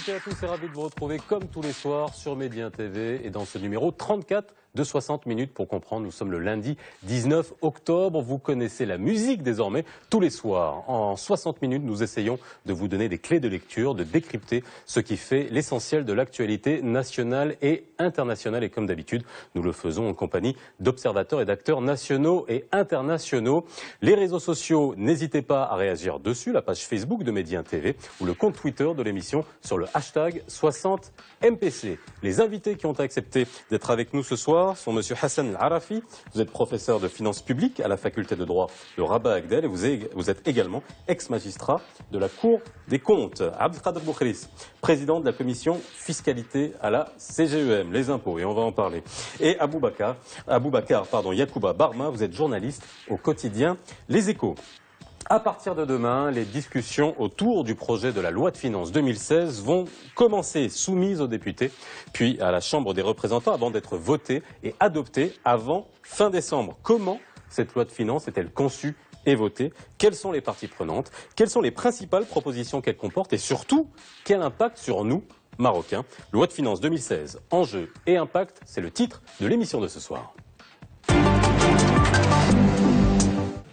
toutes et à tous et ravi de vous retrouver comme tous les soirs sur Média TV et dans ce numéro 34 de 60 minutes pour comprendre. Nous sommes le lundi 19 octobre. Vous connaissez la musique désormais. Tous les soirs, en 60 minutes, nous essayons de vous donner des clés de lecture, de décrypter ce qui fait l'essentiel de l'actualité nationale et internationale. Et comme d'habitude, nous le faisons en compagnie d'observateurs et d'acteurs nationaux et internationaux. Les réseaux sociaux, n'hésitez pas à réagir dessus, la page Facebook de Média TV ou le compte Twitter de l'émission sur le hashtag 60MPC. Les invités qui ont accepté d'être avec nous ce soir sont Monsieur Hassan Al-Arafi. Vous êtes professeur de finances publiques à la faculté de droit de Rabat Agdel et vous êtes également ex-magistrat de la Cour des comptes. Abdelkader Boukhris, président de la commission fiscalité à la CGEM, les impôts, et on va en parler. Et Aboubacar Yacouba Barma, vous êtes journaliste au quotidien Les Échos. À partir de demain, les discussions autour du projet de la loi de finances 2016 vont commencer, soumises aux députés, puis à la Chambre des représentants avant d'être votée et adoptée avant fin décembre. Comment cette loi de finances est-elle conçue et votée? Quelles sont les parties prenantes? Quelles sont les principales propositions qu'elle comporte? Et surtout, quel impact sur nous, Marocains? Loi de finances 2016, enjeux et impact, c'est le titre de l'émission de ce soir.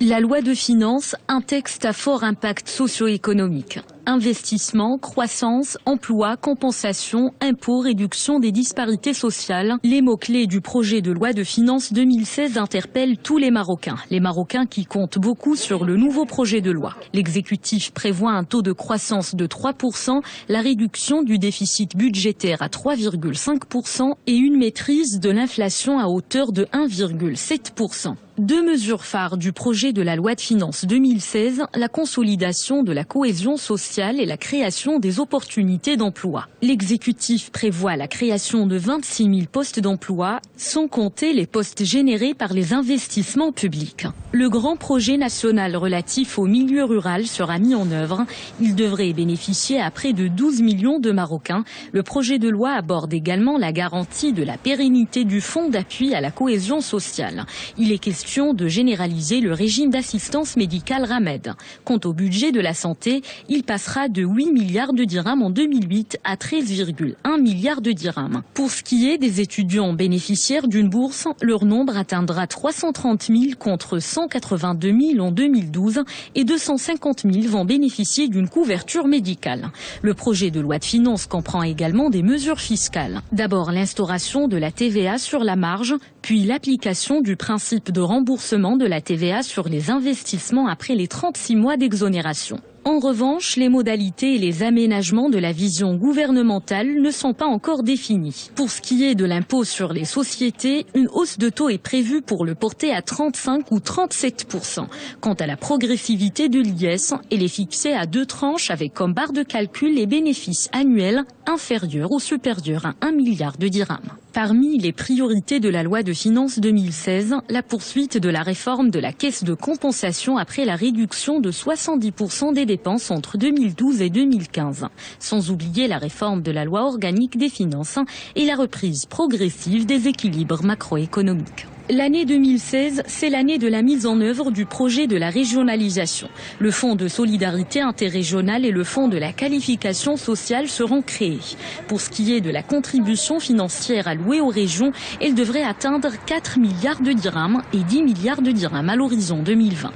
La loi de finances, un texte à fort impact socio-économique. Investissement, croissance, emploi, compensation, impôts, réduction des disparités sociales. Les mots-clés du projet de loi de finances 2016 interpellent tous les Marocains. Les Marocains qui comptent beaucoup sur le nouveau projet de loi. L'exécutif prévoit un taux de croissance de 3%, la réduction du déficit budgétaire à 3,5% et une maîtrise de l'inflation à hauteur de 1,7%. Deux mesures phares du projet de la loi de finances 2016, la consolidation de la cohésion sociale et la création des opportunités d'emploi. L'exécutif prévoit la création de 26 000 postes d'emploi, sans compter les postes générés par les investissements publics. Le grand projet national relatif au milieu rural sera mis en œuvre. Il devrait bénéficier à près de 12 millions de Marocains. Le projet de loi aborde également la garantie de la pérennité du fonds d'appui à la cohésion sociale. Il est question de généraliser le régime d'assistance médicale RAMED. Quant au budget de la santé, il passera de 8 milliards de dirhams en 2008 à 13,1 milliards de dirhams. Pour ce qui est des étudiants bénéficiaires d'une bourse, leur nombre atteindra 330 000 contre 182 000 en 2012 et 250 000 vont bénéficier d'une couverture médicale. Le projet de loi de finances comprend également des mesures fiscales. D'abord l'instauration de la TVA sur la marge, puis l'application du principe de remboursement de la TVA sur les investissements après les 36 mois d'exonération. En revanche, les modalités et les aménagements de la vision gouvernementale ne sont pas encore définis. Pour ce qui est de l'impôt sur les sociétés, une hausse de taux est prévue pour le porter à 35 ou 37%. Quant à la progressivité de l'IS, elle est fixée à 2 tranches avec comme barre de calcul les bénéfices annuels inférieurs ou supérieurs à 1 milliard de dirhams. Parmi les priorités de la loi de finances 2016, la poursuite de la réforme de la caisse de compensation après la réduction de 70% des dépenses entre 2012 et 2015. Sans oublier la réforme de la loi organique des finances et la reprise progressive des équilibres macroéconomiques. L'année 2016, c'est l'année de la mise en œuvre du projet de la régionalisation. Le fonds de solidarité interrégionale et le fonds de la qualification sociale seront créés. Pour ce qui est de la contribution financière allouée aux régions, elle devrait atteindre 4 milliards de dirhams et 10 milliards de dirhams à l'horizon 2020.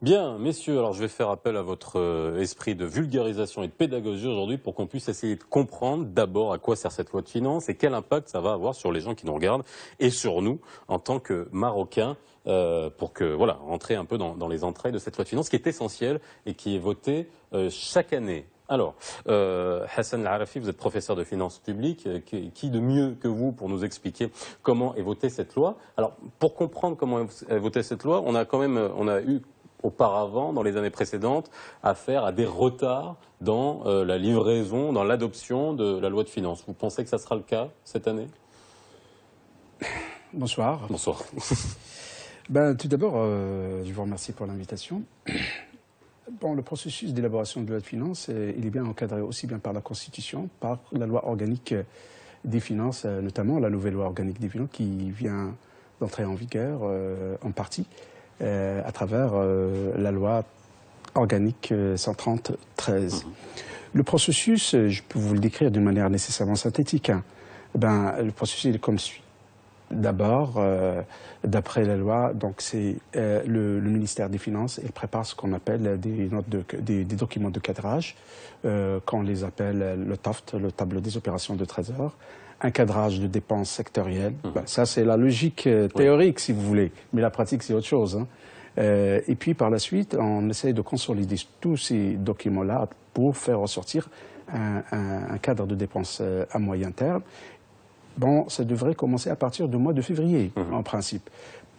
Bien, messieurs, alors je vais faire appel à votre esprit de vulgarisation et de pédagogie aujourd'hui pour qu'on puisse essayer de comprendre d'abord à quoi sert cette loi de finances et quel impact ça va avoir sur les gens qui nous regardent et sur nous en tant que Marocains pour que, voilà, rentrer un peu dans les entrailles de cette loi de finances qui est essentielle et qui est votée chaque année. Alors, Hassan Al-Arafi, vous êtes professeur de finances publiques, qui de mieux que vous pour nous expliquer comment est votée cette loi? Alors, pour comprendre comment est votée cette loi, on a eu auparavant, dans les années précédentes, affaire à des retards dans la livraison, dans l'adoption de la loi de finances. Vous pensez que ça sera le cas cette année? Bonsoir. Bonsoir. Tout d'abord, je vous remercie pour l'invitation. Bon, le processus d'élaboration de la loi de finances, il est bien encadré aussi bien par la Constitution, par la loi organique des finances, notamment la nouvelle loi organique des finances qui vient d'entrer en vigueur en partie à travers la loi organique 130-13. Le processus, je peux vous le décrire d'une manière nécessairement synthétique. Hein. Le processus est comme suit. D'abord, d'après la loi, donc c'est le ministère des Finances, il prépare ce qu'on appelle des documents de cadrage, qu'on les appelle le TAFT, le tableau des opérations de trésor, un cadrage de dépenses sectorielles. Ça, c'est la logique théorique, si vous voulez, mais la pratique, c'est autre chose. Hein. Et puis, par la suite, on essaye de consolider tous ces documents-là pour faire ressortir un cadre de dépenses à moyen terme. Bon, ça devrait commencer à partir du mois de février, en principe.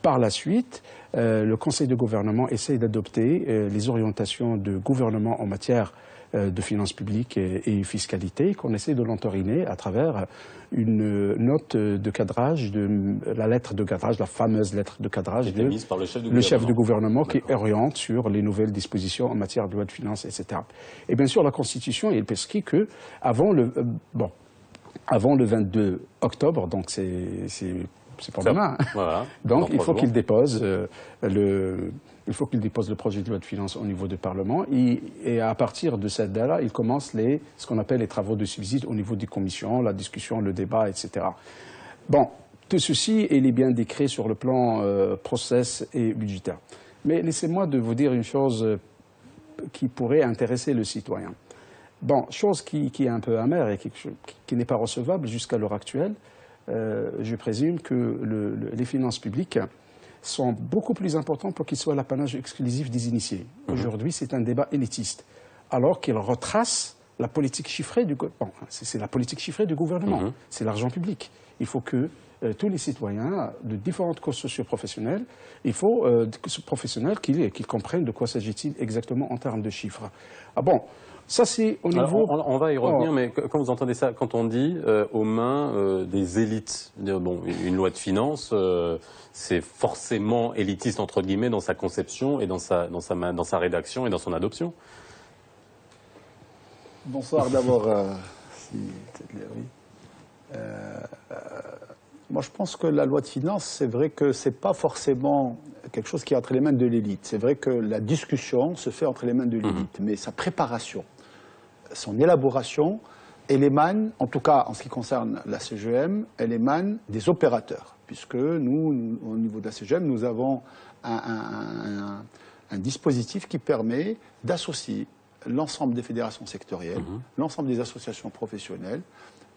Par la suite, le Conseil de gouvernement essaye d'adopter les orientations de gouvernement en matière de finances publiques et fiscalité, qu'on essaie de l'entériner à travers une note de cadrage, la lettre de cadrage, la fameuse lettre de cadrage de mise par le chef du gouvernement qui oriente sur les nouvelles dispositions en matière de loi de finances, etc. Et bien sûr, la Constitution, il prescrit que avant le 22 octobre, donc c'est pour demain. Voilà, donc il faut qu'il dépose il faut qu'il dépose le projet de loi de finances au niveau du Parlement et à partir de cette date-là, il commence ce qu'on appelle les travaux de subside au niveau des commissions, la discussion, le débat, etc. Bon, tout ceci est bien décrit sur le plan process et budgétaire. Mais laissez-moi de vous dire une chose qui pourrait intéresser le citoyen. Bon, chose qui est un peu amère et qui n'est pas recevable jusqu'à l'heure actuelle, je présume que les finances publiques sont beaucoup plus importantes pour qu'ils soient l'apanage exclusif des initiés. Aujourd'hui, c'est un débat élitiste, alors qu'il retrace la politique chiffrée du gouvernement. Bon, c'est la politique chiffrée du gouvernement, c'est l'argent public. Il faut que tous les citoyens de différentes causes socio-professionnelles, il faut professionnels qu'ils comprennent de quoi s'agit-il exactement en termes de chiffres. Ah bon, ça c'est au niveau... Alors, on va y revenir, mais quand vous entendez ça, quand on dit aux mains des élites, bon, une loi de finances, c'est forcément élitiste entre guillemets dans sa conception et dans sa rédaction et dans son adoption. Bonsoir d'abord. Moi je pense que la loi de finances, c'est vrai que c'est pas forcément quelque chose qui est entre les mains de l'élite. C'est vrai que la discussion se fait entre les mains de l'élite, mais sa préparation, son élaboration, elle émane, en tout cas en ce qui concerne la CGM, elle émane des opérateurs, puisque nous au niveau de la CGM, nous avons un dispositif qui permet d'associer l'ensemble des fédérations sectorielles, l'ensemble des associations professionnelles,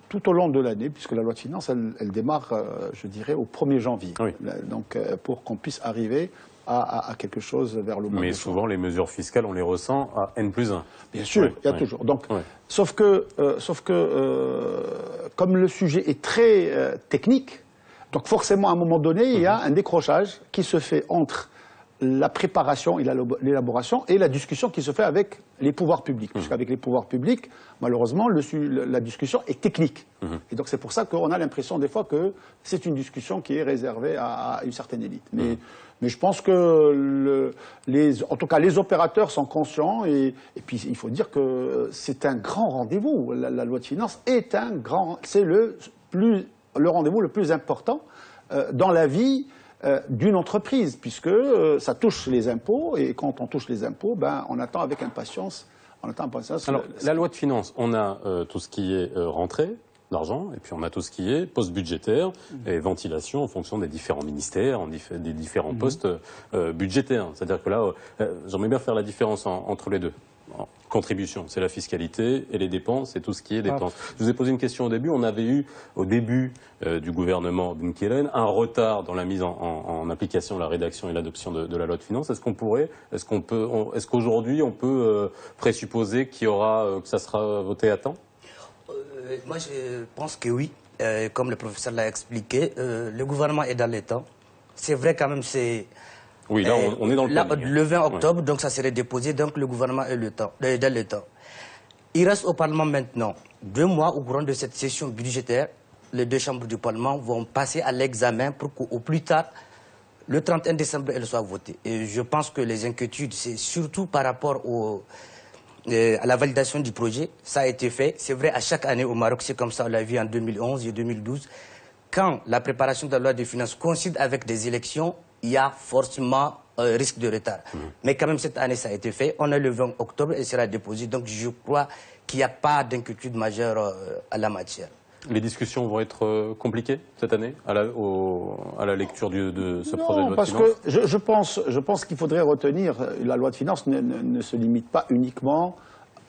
tout au long de l'année, puisque la loi de finances, elle démarre, je dirais, au 1er janvier. Oui. Donc, pour qu'on puisse arriver à quelque chose vers le mois de juin. Mais souvent, les mesures fiscales, on les ressent à N+1. Bien sûr, il y a toujours. Donc, sauf que comme le sujet est très technique, donc forcément, à un moment donné, il y a un décrochage qui se fait entre la préparation et l'élaboration et la discussion qui se fait avec les pouvoirs publics. Puisqu'avec les pouvoirs publics, malheureusement, la discussion est technique. Et donc c'est pour ça qu'on a l'impression des fois que c'est une discussion qui est réservée à une certaine élite. Mais je pense que en tout cas les opérateurs sont conscients et puis il faut dire que c'est un grand rendez-vous. La loi de finances est c'est le rendez-vous le plus important dans la vie d'une entreprise, puisque ça touche les impôts, et quand on touche les impôts, on attend avec impatience. Alors, la loi de finances, on a tout ce qui est rentrée d'argent, et puis on a tout ce qui est poste budgétaire et ventilation en fonction des différents ministères, des différents postes budgétaires. C'est-à-dire que là, j'aimerais bien faire la différence entre les deux. Contribution, c'est la fiscalité, et les dépenses, c'est tout ce qui est dépenses. Je vous ai posé une question au début. On avait eu, au début du gouvernement Boumedienne, un retard dans la mise en application, la rédaction et l'adoption de la loi de finances. Est-ce qu'aujourd'hui, on peut présupposer que ça sera voté à temps? Moi, je pense que oui. Comme le professeur l'a expliqué, le gouvernement est dans les temps. C'est vrai quand même, c'est... Oui, là, on est dans le temps. Le 20 octobre, donc ça serait déposé, donc le gouvernement est dans le temps. Il reste au Parlement maintenant 2 mois au courant de cette session budgétaire. Les 2 chambres du Parlement vont passer à l'examen pour qu'au plus tard, le 31 décembre, elle soit votée. Et je pense que les inquiétudes, c'est surtout par rapport à la validation du projet. Ça a été fait. C'est vrai, à chaque année au Maroc, c'est comme ça, on l'a vu en 2011 et 2012. Quand la préparation de la loi de finances coïncide avec des élections, il y a forcément risque de retard. Mais quand même, cette année, ça a été fait. On est le 20 octobre et sera déposé. Donc, je crois qu'il n'y a pas d'inquiétude majeure à la matière. Les discussions vont être compliquées cette année à la lecture de ce projet de loi de parce finances. que je pense qu'il faudrait retenir, la loi de finances ne se limite pas uniquement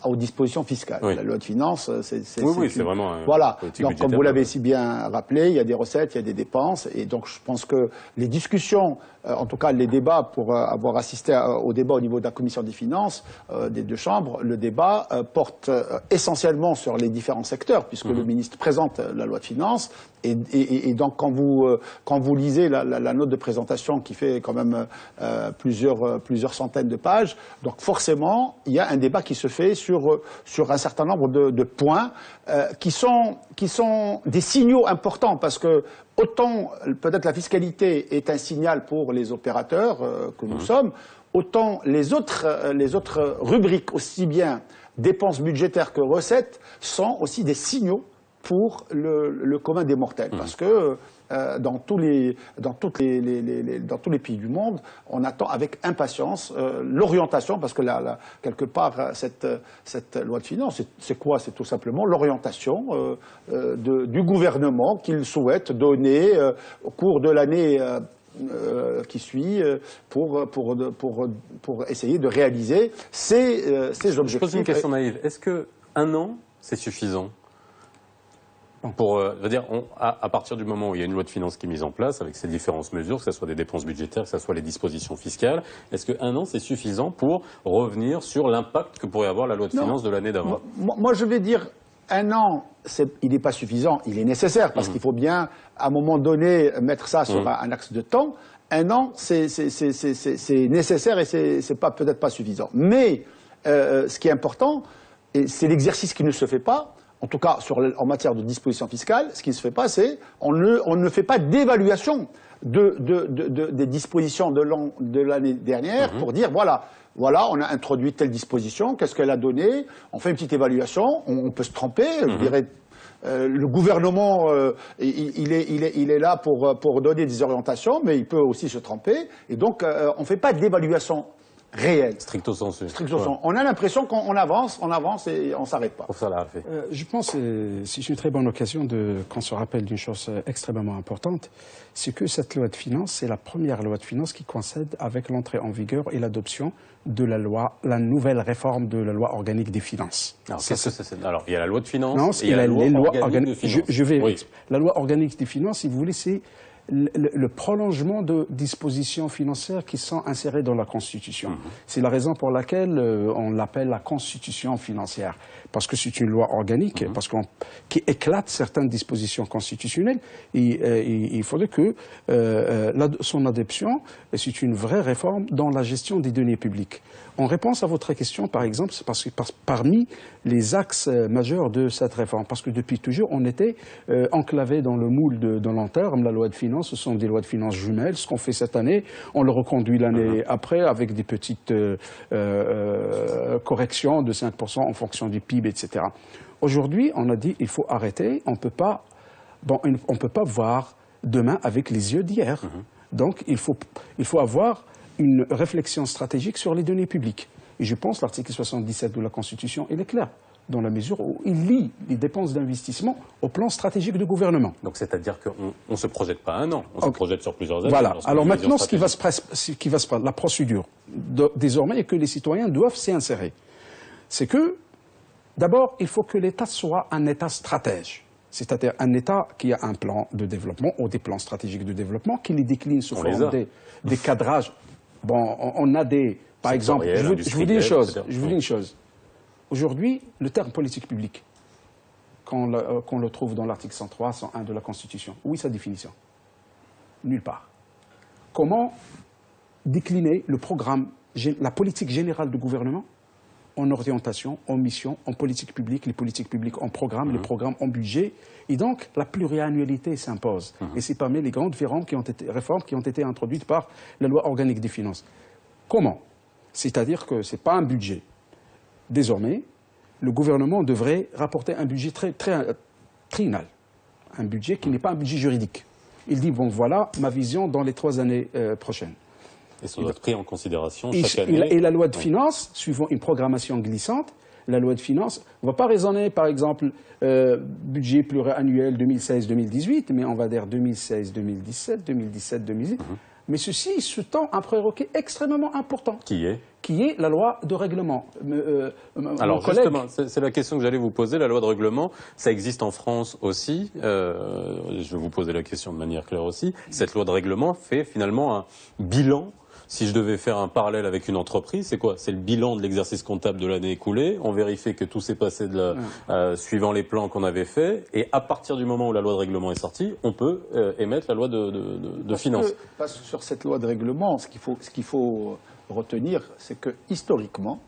aux dispositions fiscales. Oui. La loi de finances, c'est vraiment voilà. politique Donc, comme budgétaire. vous l'avez si bien rappelé, il y a des recettes, il y a des dépenses, et donc je pense que les discussions, en tout cas les débats, pour avoir assisté au débat au niveau de la commission des finances des deux chambres, le débat porte essentiellement sur les différents secteurs, puisque le ministre présente la loi de finances, et donc quand vous lisez la note de présentation qui fait quand même plusieurs centaines de pages, donc forcément il y a un débat qui se fait sur un certain nombre de points qui sont des signaux importants, parce que autant peut-être la fiscalité est un signal pour les opérateurs que nous sommes, autant les autres rubriques, aussi bien dépenses budgétaires que recettes, sont aussi des signaux pour le commun des mortels, parce que dans tous les pays du monde, on attend avec impatience l'orientation, parce que quelque part cette loi de finances, c'est quoi? C'est tout simplement l'orientation du gouvernement qu'il souhaite donner au cours de l'année qui suit pour essayer de réaliser ces objectifs. Je pose une question naïve. Est-ce que 1 an, c'est suffisant? Pour, à partir du moment où il y a une loi de finances qui est mise en place, avec ses différentes mesures, que ce soit des dépenses budgétaires, que ce soit les dispositions fiscales, est-ce que 1 an, c'est suffisant pour revenir sur l'impact que pourrait avoir la loi de finances de l'année d'avant? Moi, je vais dire 1 an, il n'est pas suffisant, il est nécessaire, parce qu'il faut bien, à un moment donné, mettre ça sur un axe de temps. 1 an, c'est nécessaire et c'est peut-être pas suffisant. Mais ce qui est important, c'est l'exercice qui ne se fait pas. En tout cas, en matière de dispositions fiscales, ce qui ne se fait pas, c'est on ne fait pas d'évaluation des dispositions de l'année dernière pour dire voilà, on a introduit telle disposition, qu'est-ce qu'elle a donné, on fait une petite évaluation, on peut se tromper, je dirais. Le gouvernement, il est là pour donner des orientations, mais il peut aussi se tromper, et donc on ne fait pas d'évaluation réel. Stricto sensu. Stricto sensu. On a l'impression qu'on avance et on ne s'arrête pas. Pour ça, l'a fait. Je pense que c'est une très bonne occasion qu'on se rappelle d'une chose extrêmement importante, c'est que cette loi de finances, c'est la première loi de finances qui coïncide avec l'entrée en vigueur et l'adoption de la nouvelle réforme de la loi organique des finances. Alors, qu'est-ce que c'est? Alors, il y a la loi de finances, Non, et il y a la loi organique des finances. Je vais. Oui. La loi organique des finances, si vous voulez, c'est le prolongement de dispositions financières qui sont insérées dans la Constitution. C'est la raison pour laquelle on l'appelle la Constitution financière. Parce que c'est une loi organique, qui éclate certaines dispositions constitutionnelles. Et il faudrait que son adoption, c'est une vraie réforme dans la gestion des deniers publics. En réponse à votre question, par exemple, c'est parce que parmi les axes majeurs de cette réforme, parce que depuis toujours, on était enclavé dans le moule de long terme. La loi de finances, ce sont des lois de finances jumelles. Ce qu'on fait cette année, on le reconduit l'année après avec des petites corrections de 5% en fonction du PIB, etc. Aujourd'hui, on a dit il faut arrêter. On peut pas voir demain avec les yeux d'hier. Donc, il faut avoir une réflexion stratégique sur les données publiques. Et je pense que l'article 77 de la Constitution, il est clair, dans la mesure où il lie les dépenses d'investissement au plan stratégique du gouvernement. Donc c'est-à-dire qu'on ne se projette pas 1 an, on se projette sur plusieurs années. Voilà. Alors maintenant, ce qui va se passer, la procédure, désormais, et que les citoyens doivent s'y insérer, c'est que, d'abord, il faut que l'État soit un État stratège. C'est-à-dire un État qui a un plan de développement ou des plans stratégiques de développement, qui les décline sous forme des cadrages. Bon, on a par exemple, je vous dis une chose. Aujourd'hui, le terme politique publique, qu'on le trouve dans l'article 103, 101 de la Constitution, où est sa définition? Nulle part. Comment décliner le programme, la politique générale du gouvernement en orientation, en mission, en politique publique, les politiques publiques en programme, les programmes en budget. Et donc, la pluriannualité s'impose. Et c'est parmi les grandes réformes qui ont été introduites par la loi organique des finances. Comment? C'est-à-dire que ce n'est pas un budget. Désormais, le gouvernement devrait rapporter un budget triennal. Un budget qui n'est pas un budget juridique. Il dit, bon, voilà ma vision dans les 3 années prochaines. Et ça doit être pris en considération Et, chaque année. et la loi de finances, suivant une programmation glissante, la loi de finances, on ne va pas raisonner, par exemple, budget pluriannuel 2016-2018, mais on va dire 2016-2017, 2017-2018. Mais ceci sous-tend un prérequis extrêmement important. Qui est La loi de règlement. Alors justement, c'est la question que j'allais vous poser. La loi de règlement, ça existe en France aussi. Je vais vous poser la question de manière claire aussi. Cette loi de règlement fait finalement un bilan. Si je devais faire un parallèle avec une entreprise, c'est quoi? C'est le bilan de l'exercice comptable de l'année écoulée. On vérifie que tout s'est passé suivant les plans qu'on avait faits. Et à partir du moment où la loi de règlement est sortie, on peut émettre la loi de finances. Parce que sur cette loi de règlement, ce qu'il faut retenir, c'est que historiquement,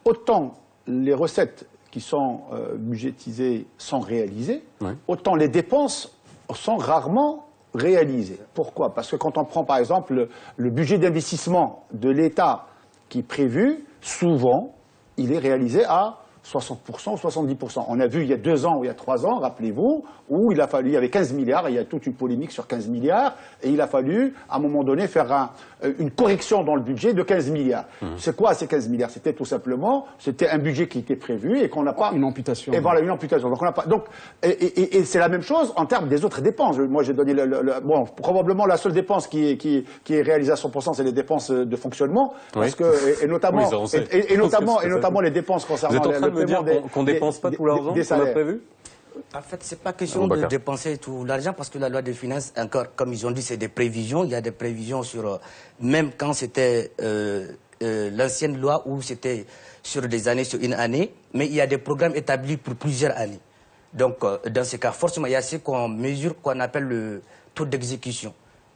autant les recettes qui sont budgétisées sont réalisées, autant les dépenses sont rarement réalisées. Pourquoi? Parce que quand on prend par exemple le budget d'investissement de l'État qui est prévu, souvent il est réalisé à 60% ou 70%. On a vu il y a 2 ans ou il y a 3 ans, rappelez-vous, où il y avait 15 milliards, et il y a toute une polémique sur 15 milliards, et il a fallu, à un moment donné, faire une correction dans le budget de 15 milliards. C'est quoi ces 15 milliards? C'était tout simplement, c'était un budget qui était prévu et qu'on n'a pas... Une amputation. Et voilà, une amputation. Donc, on n'a pas... Donc, et c'est la même chose en termes des autres dépenses. Moi, j'ai donné bon, probablement la seule dépense qui est réalisée à 100%, c'est les dépenses de fonctionnement, parce que, et notamment, oui, notamment les dépenses concernant... Vous êtes en train de me dire qu'on ne dépense pas tout l'argent qu'on a prévu? En fait, c'est pas question de dépenser tout l'argent parce que la loi des finances, encore, comme ils ont dit, c'est des prévisions. Il y a des prévisions sur, même quand c'était l'ancienne loi où c'était sur des années, sur une année, mais il y a des programmes établis pour plusieurs années. Donc, dans ce cas, forcément, il y a ce qu'on mesure, qu'on appelle le taux d'exécution,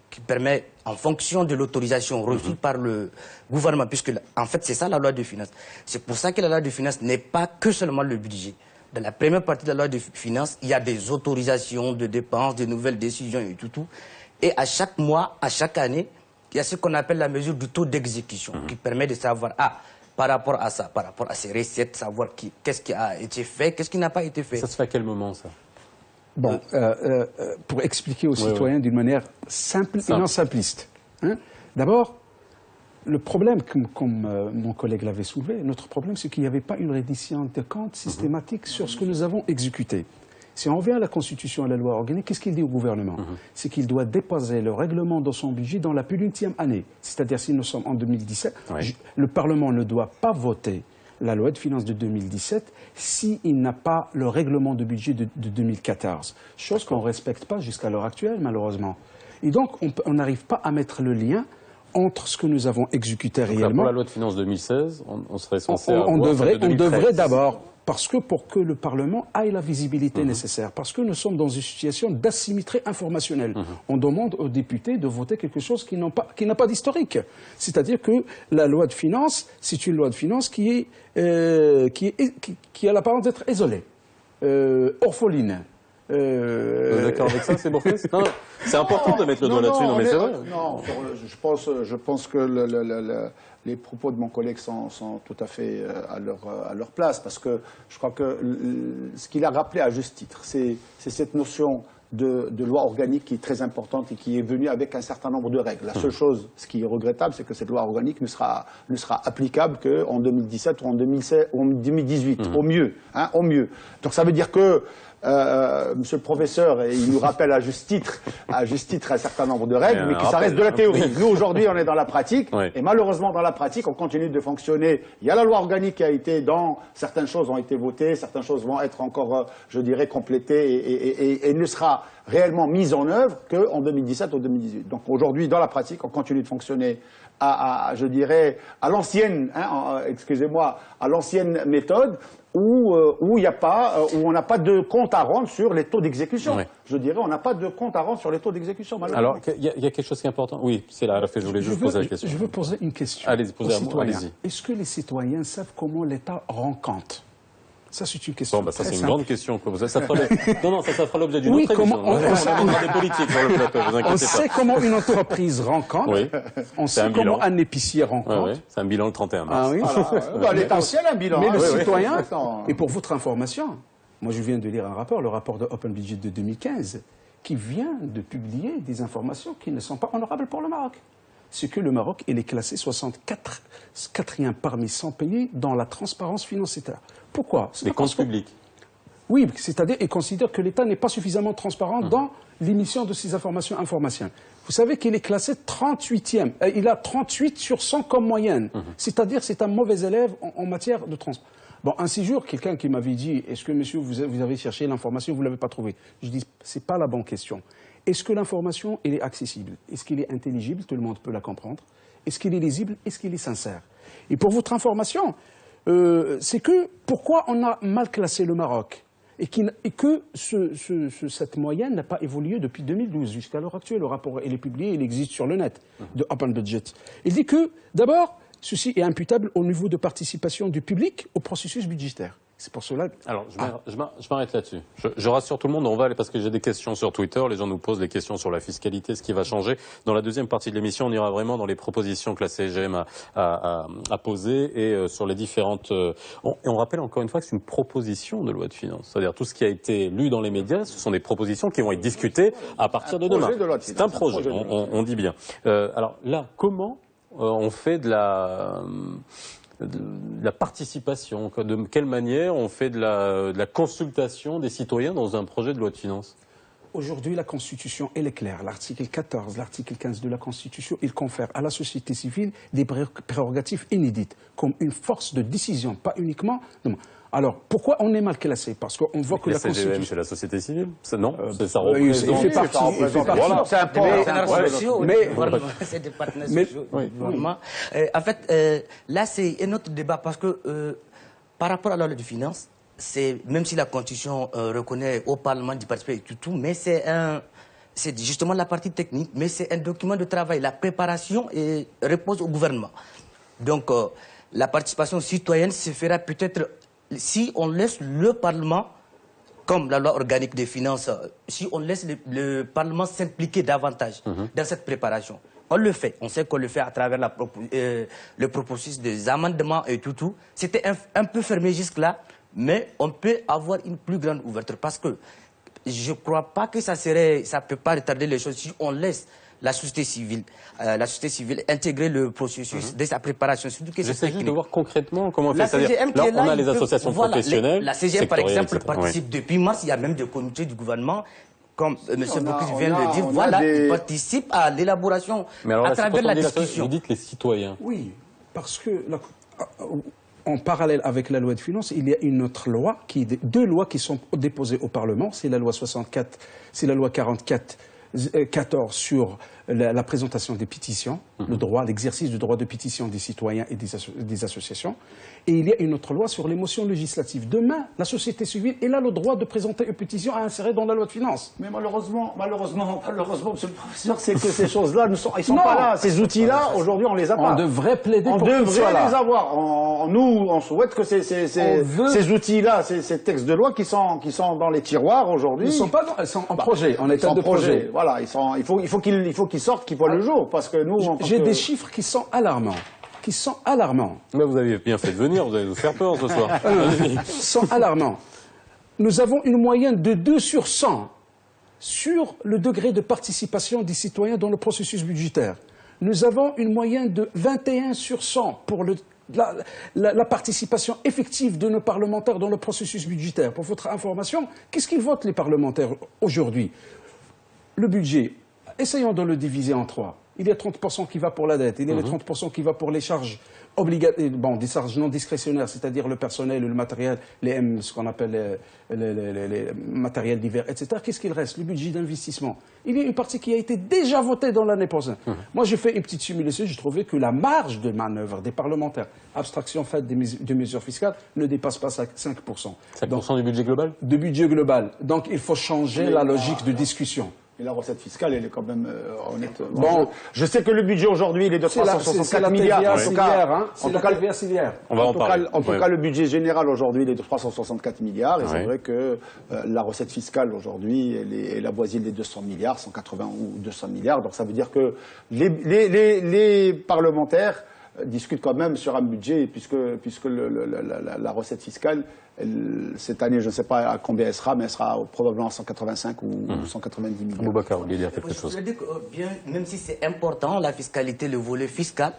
qui permet, en fonction de l'autorisation reçue par le gouvernement, puisque, en fait, c'est ça la loi de finances. C'est pour ça que la loi de finances n'est pas que seulement le budget. Dans la première partie de la loi de finances, il y a des autorisations de dépenses, de nouvelles décisions et tout. Et à chaque mois, à chaque année, il y a ce qu'on appelle la mesure du taux d'exécution, qui permet de savoir, par rapport à ça, par rapport à ces recettes, savoir qu'est-ce qui a été fait, qu'est-ce qui n'a pas été fait. Ça se fait à quel moment, ça? Bon, pour expliquer aux citoyens d'une manière simple et non simpliste. Hein. D'abord, le problème, comme mon collègue l'avait soulevé, notre problème, c'est qu'il n'y avait pas une reddition de comptes systématique sur ce que nous avons exécuté. Si on revient à la Constitution et à la loi organique, qu'est-ce qu'il dit au gouvernement? C'est qu'il doit déposer le règlement dans son budget dans la pénultième année. C'est-à-dire, si nous sommes en 2017, le Parlement ne doit pas voter la loi de finances de 2017 s'il n'a pas le règlement de budget de 2014. Chose qu'on ne respecte pas jusqu'à l'heure actuelle, malheureusement. Et donc, on n'arrive pas à mettre le lien entre ce que nous avons exécuté réellement. Pour la loi de finances 2016, on serait censé on devrait d'abord, parce que pour que le Parlement ait la visibilité nécessaire, parce que nous sommes dans une situation d'asymétrie informationnelle. On demande aux députés de voter quelque chose qui n'a pas d'historique. C'est-à-dire que la loi de finances, c'est une loi de finances qui a l'apparence d'être isolée, orpheline. Vous êtes d'accord avec ça, c'est Bourkès? C'est important de mettre le doigt là-dessus, non mais c'est vrai. Non, je pense que les propos de mon collègue sont tout à fait à leur place, parce que je crois que ce qu'il a rappelé à juste titre, c'est cette notion de loi organique qui est très importante et qui est venue avec un certain nombre de règles. La seule chose, ce qui est regrettable, c'est que cette loi organique ne sera applicable qu'en 2017 ou en 2018, au mieux, hein, au mieux. Donc ça veut dire que Monsieur le professeur, il nous rappelle à juste titre un certain nombre de règles, mais que ça reste de la théorie. Nous, aujourd'hui, on est dans la pratique, et malheureusement, dans la pratique, on continue de fonctionner. Il y a la loi organique qui a été certaines choses ont été votées, certaines choses vont être encore, je dirais, complétées et ne sera réellement mise en œuvre qu'en 2017 ou 2018. Donc aujourd'hui, dans la pratique, on continue de fonctionner je dirais, à l'ancienne, excusez-moi, à l'ancienne méthode, où on n'a pas de compte à rendre sur les taux d'exécution. Je dirais, on n'a pas de compte à rendre sur les taux d'exécution, malheureusement. Alors, il y a quelque chose qui est important. Oui, c'est là, je voulais juste poser la question. Je veux poser une question. Allez-y, posez à moi, allez-y. Est-ce que les citoyens savent comment l'État rend compte? Ça, c'est une question. Bon, ça, c'est une grande question. Ça fera l'objet d'une autre émission. On des politiques sur le plateau, vous inquiétez pas. On sait comment une entreprise rend compte. On sait comment un épicier rend compte. C'est un bilan le 31 mars. L'essentiel, un bilan. Mais le citoyen, et pour votre information, moi je viens de lire un rapport, le rapport de Open Budget de 2015, qui vient de publier des informations qui ne sont pas honorables pour le Maroc. c'est que le Maroc, il est classé 64e parmi 100 pays dans la transparence financière. Pourquoi? Les comptes publics. Oui, c'est-à-dire qu'il considère que l'État n'est pas suffisamment transparent dans l'émission de ces informations. Vous savez qu'il est classé 38e. Il a 38 sur 100 comme moyenne. C'est-à-dire que c'est un mauvais élève en matière de transparence. Bon, un séjour, quelqu'un qui m'avait dit, est-ce que monsieur, vous avez cherché l'information, vous ne l'avez pas trouvée? Je dis, ce n'est pas la bonne question. Est-ce que l'information, elle est accessible? Est-ce qu'elle est intelligible? Tout le monde peut la comprendre. Est-ce qu'elle est lisible? Est-ce qu'elle est sincère? Et pour votre information, c'est que pourquoi on a mal classé le Maroc et que cette moyenne n'a pas évolué depuis 2012 jusqu'à l'heure actuelle. Le rapport, il est publié, il existe sur le net de Open Budget. Il dit que, d'abord, ceci est imputable au niveau de participation du public au processus budgétaire. C'est pour cela que... Alors, je m'arrête là-dessus. Je rassure tout le monde, on va aller parce que j'ai des questions sur Twitter, les gens nous posent des questions sur la fiscalité, ce qui va changer. Dans la deuxième partie de l'émission, on ira vraiment dans les propositions que la CGM a posées et sur les différentes... Et on rappelle encore une fois que c'est une proposition de loi de finances. C'est-à-dire tout ce qui a été lu dans les médias, ce sont des propositions qui vont être discutées à partir de demain. C'est un projet, on dit bien. Alors là, comment on fait de la participation, de quelle manière on fait de la consultation des citoyens dans un projet de loi de finances? Aujourd'hui, la Constitution, elle est claire. L'article 14, l'article 15 de la Constitution, il confère à la société civile des prérogatives inédites, comme une force de décision, pas uniquement... Alors, pourquoi on est mal classé? Parce qu'on voit que la CGM, Constitution... c'est la société civile? Non, ça représente... Il fait partie... Voilà, c'est un partenaires sociaux, mais... c'est des partenaires sociaux. En fait, là, c'est un autre débat parce que par rapport à la loi de finances, même si la Constitution reconnaît au Parlement d'y participer et tout, mais c'est justement la partie technique, mais c'est un document de travail. La préparation repose au gouvernement. Donc, la participation citoyenne se fera peut-être si on laisse le Parlement, comme la loi organique des finances, si on laisse le Parlement s'impliquer davantage dans cette préparation. On le fait. On sait qu'on le fait à travers le processus des amendements et tout. C'était un peu fermé jusque-là, mais on peut avoir une plus grande ouverture parce que je ne crois pas que ça ne peut pas retarder les choses si on laisse la société civile intégrer le processus de sa préparation. J'essaie juste de voir concrètement comment on fait. Là, on a les associations professionnelles. La CGM, par exemple, participe depuis mars. Il y a même des comités du gouvernement. Comme M. Bocuse vient de le dire, il participe à l'élaboration à travers la discussion. Vous dites les citoyens. Oui, parce que en parallèle avec la loi de finances, il y a une autre loi, deux lois qui sont déposées au Parlement. C'est la loi 64, c'est la loi 14 sur la présentation des pétitions, l'exercice du droit de pétition des citoyens et des associations. Et il y a une autre loi sur les motions législatives. Demain, la société civile, elle a le droit de présenter une pétition à insérer dans la loi de finances. Mais malheureusement, monsieur le professeur, c'est que ces choses-là, ils ne sont pas là. Ces outils-là, aujourd'hui, on les a pas. On devrait plaider pour qu'ils soient là. On devrait les avoir. Nous, on souhaite que ces outils-là, ces textes de loi qui sont dans les tiroirs aujourd'hui. Ils sont pas ils sont en projet, en état de projet. Voilà, il faut qu'ils sortent, qu'ils voient le jour, parce que nous... J'ai des chiffres qui sont alarmants. Mais vous avez bien fait de venir, vous allez nous faire peur ce soir. Sont alarmants. Nous avons une moyenne de 2 sur 100 sur le degré de participation des citoyens dans le processus budgétaire. Nous avons une moyenne de 21 sur 100 pour la participation effective de nos parlementaires dans le processus budgétaire. Pour votre information, qu'est-ce qu'ils votent les parlementaires aujourd'hui? Le budget, essayons de le diviser en 3. Il y a 30% qui va pour la dette, il y a les 30% qui va pour les charges obligatoires, des charges non discrétionnaires, c'est-à-dire le personnel, le matériel, ce qu'on appelle les matériels divers, etc. Qu'est-ce qu'il reste? Le budget d'investissement. Il y a une partie qui a été déjà votée dans l'année passée. Moi, j'ai fait une petite simulation, j'ai trouvé que la marge de manœuvre des parlementaires, abstraction faite des mesures fiscales, ne dépasse pas 5%. 5% du budget global? Du budget global. Donc, il faut changer la logique de discussion. Et la recette fiscale, elle est quand même honnête. Bon, je sais que le budget aujourd'hui, il est de 364 milliards. C'est la TVA civière. On va en parler. En tout cas, le budget général aujourd'hui, il est de 364 milliards. Et c'est vrai que la recette fiscale aujourd'hui, elle avoisine les 200 milliards, 180 ou 200 milliards. Donc ça veut dire que les parlementaires discute quand même sur un budget, puisque la recette fiscale, cette année, je ne sais pas à combien elle sera, mais elle sera probablement 185 ou 190 millions. Boubacar, vous voulez dire quelque chose? Je voulais dire que, bien, même si c'est important, la fiscalité, le volet fiscal,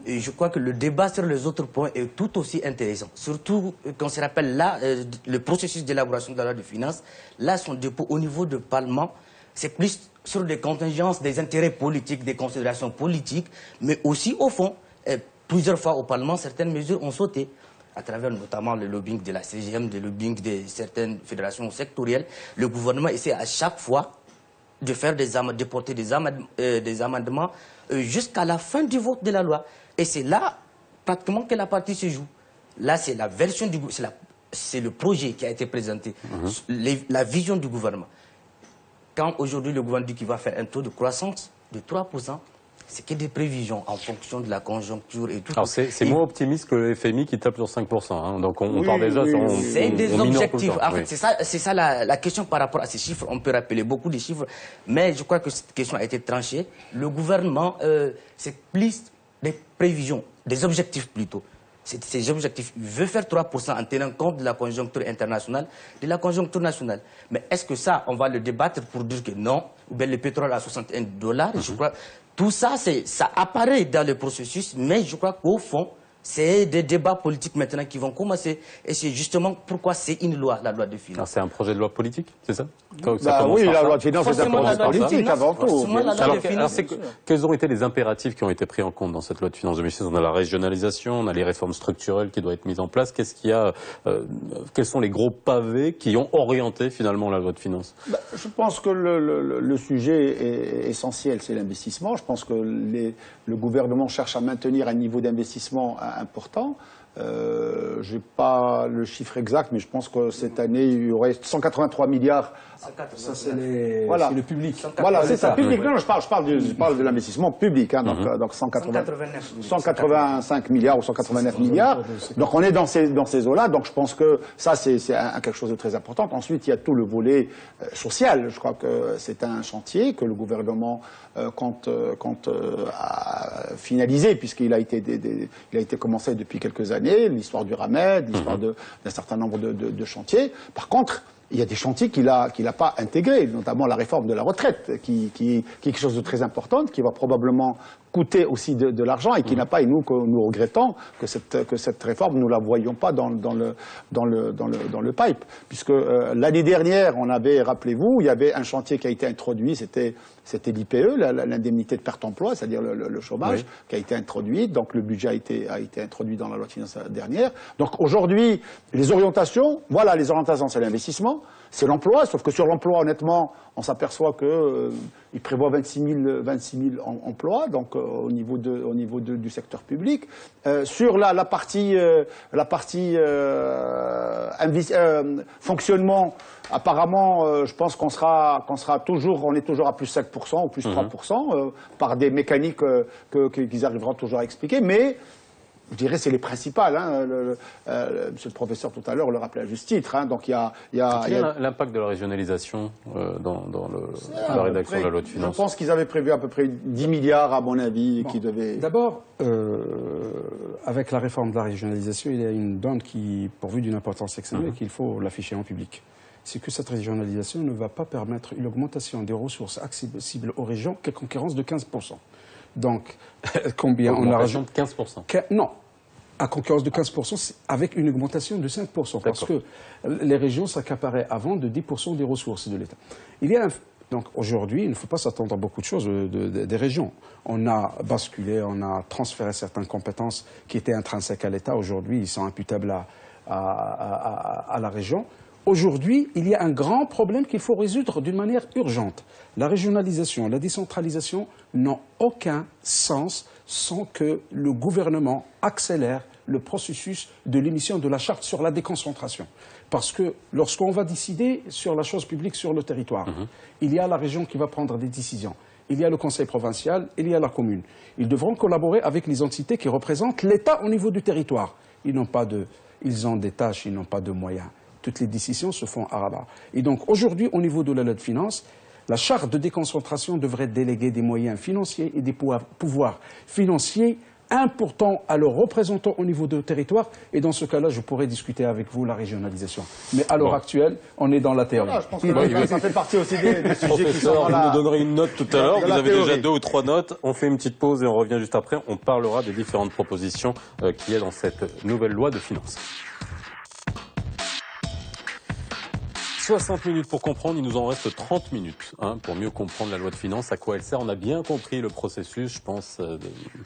et je crois que le débat sur les autres points est tout aussi intéressant. Surtout quand on se rappelle là, le processus d'élaboration de la loi de finances, là, son dépôt au niveau du Parlement, c'est plus sur des contingences, des intérêts politiques, des considérations politiques, mais aussi au fond, plusieurs fois au Parlement, certaines mesures ont sauté, à travers notamment le lobbying de la CGM, le lobbying de certaines fédérations sectorielles. Le gouvernement essaie à chaque fois de porter des amendements jusqu'à la fin du vote de la loi. Et c'est là, pratiquement, que la partie se joue. Là, c'est la version du gouvernement, c'est le projet qui a été présenté, la vision du gouvernement. Quand aujourd'hui le gouvernement dit qu'il va faire un taux de croissance de 3%, c'est que des prévisions en fonction de la conjoncture et tout. Alors c'est moins optimiste que le FMI qui tape sur 5%. Hein. Donc on part déjà sur... C'est des objectifs. En fait, c'est ça la question par rapport à ces chiffres. On peut rappeler beaucoup de chiffres, mais je crois que cette question a été tranchée. Le gouvernement, c'est plus des prévisions, des objectifs plutôt. Ces objectifs, il veut faire 3% en tenant compte de la conjoncture internationale, de la conjoncture nationale. Mais est-ce que ça, on va le débattre pour dire que non, ou bien le pétrole à $61, je crois, tout ça, ça apparaît dans le processus, mais je crois qu'au fond, c'est des débats politiques maintenant qui vont commencer. Et c'est justement pourquoi c'est une loi, la loi de finances. C'est un projet de loi politique, c'est ça? Oui, la loi de finances, c'est un projet politique avant tout. Quels ont été les impératifs qui ont été pris en compte dans cette loi de finances 2016? On a la régionalisation, on a les réformes structurelles qui doivent être mises en place. Qu'est-ce qu'il y a, quels sont les gros pavés qui ont orienté finalement la loi de finances? Je pense que le sujet est essentiel, c'est l'investissement. Je pense que le gouvernement cherche à maintenir un niveau d'investissement important. Je n'ai pas le chiffre exact, mais je pense que cette année, il y aurait 183 milliards. Ça, c'est le public. Voilà, c'est ça, public. Non, je parle de l'investissement public, hein, donc 185 milliards ou 189 milliards. Donc on est dans ces eaux-là, donc je pense que ça, c'est quelque chose de très important. Ensuite, il y a tout le volet social. Je crois que c'est un chantier que le gouvernement compte finaliser, puisqu'il a été commencé depuis quelques années, l'histoire du RAMED, l'histoire d'un certain nombre de chantiers. Par contre, il y a des chantiers qu'il n'a pas intégrés, notamment la réforme de la retraite, qui est quelque chose de très important, qui va probablement coûter aussi de l'argent et qui n'a pas, et nous regrettons que cette réforme, nous la voyions pas dans le pipe. Puisque l'année dernière, on avait, rappelez-vous, il y avait un chantier qui a été introduit, c'était l'IPE, l'indemnité de perte d'emploi, c'est-à-dire le chômage, qui a été introduit. Donc le budget a été introduit dans la loi de finances dernière. Donc aujourd'hui, les orientations, c'est l'investissement, c'est l'emploi, sauf que sur l'emploi, honnêtement, on s'aperçoit qu'il prévoit 26 000 emplois, donc au niveau du secteur public. Sur la partie fonctionnement, apparemment, je pense qu'on est toujours à plus 5% ou plus 3%, par des mécaniques qu'ils arriveront toujours à expliquer, mais je dirais c'est les principales. Hein. Monsieur le professeur tout à l'heure le rappelait à juste titre. Hein. Donc il y a l'impact de la régionalisation dans la rédaction de la loi de finances. Je pense qu'ils avaient prévu à peu près 10 milliards à mon avis qui devaient. D'abord, avec la réforme de la régionalisation, il y a une donne qui, pourvue d'une importance exceptionnelle, qu'il faut l'afficher en public. C'est que cette régionalisation ne va pas permettre une augmentation des ressources accessibles aux régions qu'à concurrence de 15%. Donc, combien on a rajouté de 15%. Non, à concurrence de 15%, avec une augmentation de 5%, parce que les régions s'accaparaient avant de 10% des ressources de l'État. Donc aujourd'hui, il ne faut pas s'attendre à beaucoup de choses des régions. On a basculé, on a transféré certaines compétences qui étaient intrinsèques à l'État. Aujourd'hui, ils sont imputables à la région. Aujourd'hui, il y a un grand problème qu'il faut résoudre d'une manière urgente. La régionalisation, la décentralisation n'ont aucun sens sans que le gouvernement accélère le processus de l'émission de la charte sur la déconcentration. Parce que lorsqu'on va décider sur la chose publique sur le territoire, il y a la région qui va prendre des décisions. Il y a le conseil provincial, il y a la commune. Ils devront collaborer avec les entités qui représentent l'État au niveau du territoire. Ils ont des tâches, ils n'ont pas de moyens. Toutes les décisions se font à Rabat. Et donc aujourd'hui, au niveau de la loi de finances, la charte de déconcentration devrait déléguer des moyens financiers et des pouvoirs financiers important à leurs représentants au niveau de territoire. Et dans ce cas-là, je pourrais discuter avec vous la régionalisation. Mais à l'heure actuelle, on est dans la théorie. Voilà, je pense que ça fait partie aussi des sujets qui sont Professeur, dans vous la... nous donnerez une note tout à l'heure. dans Vous la avez théorie. déjà 2 ou 3 notes. On fait une petite pause et on revient juste après. On parlera des différentes propositions qu'il y a dans cette nouvelle loi de finances. 60 minutes pour comprendre, il nous en reste 30 minutes pour mieux comprendre la loi de finances, à quoi elle sert. On a bien compris le processus, je pense,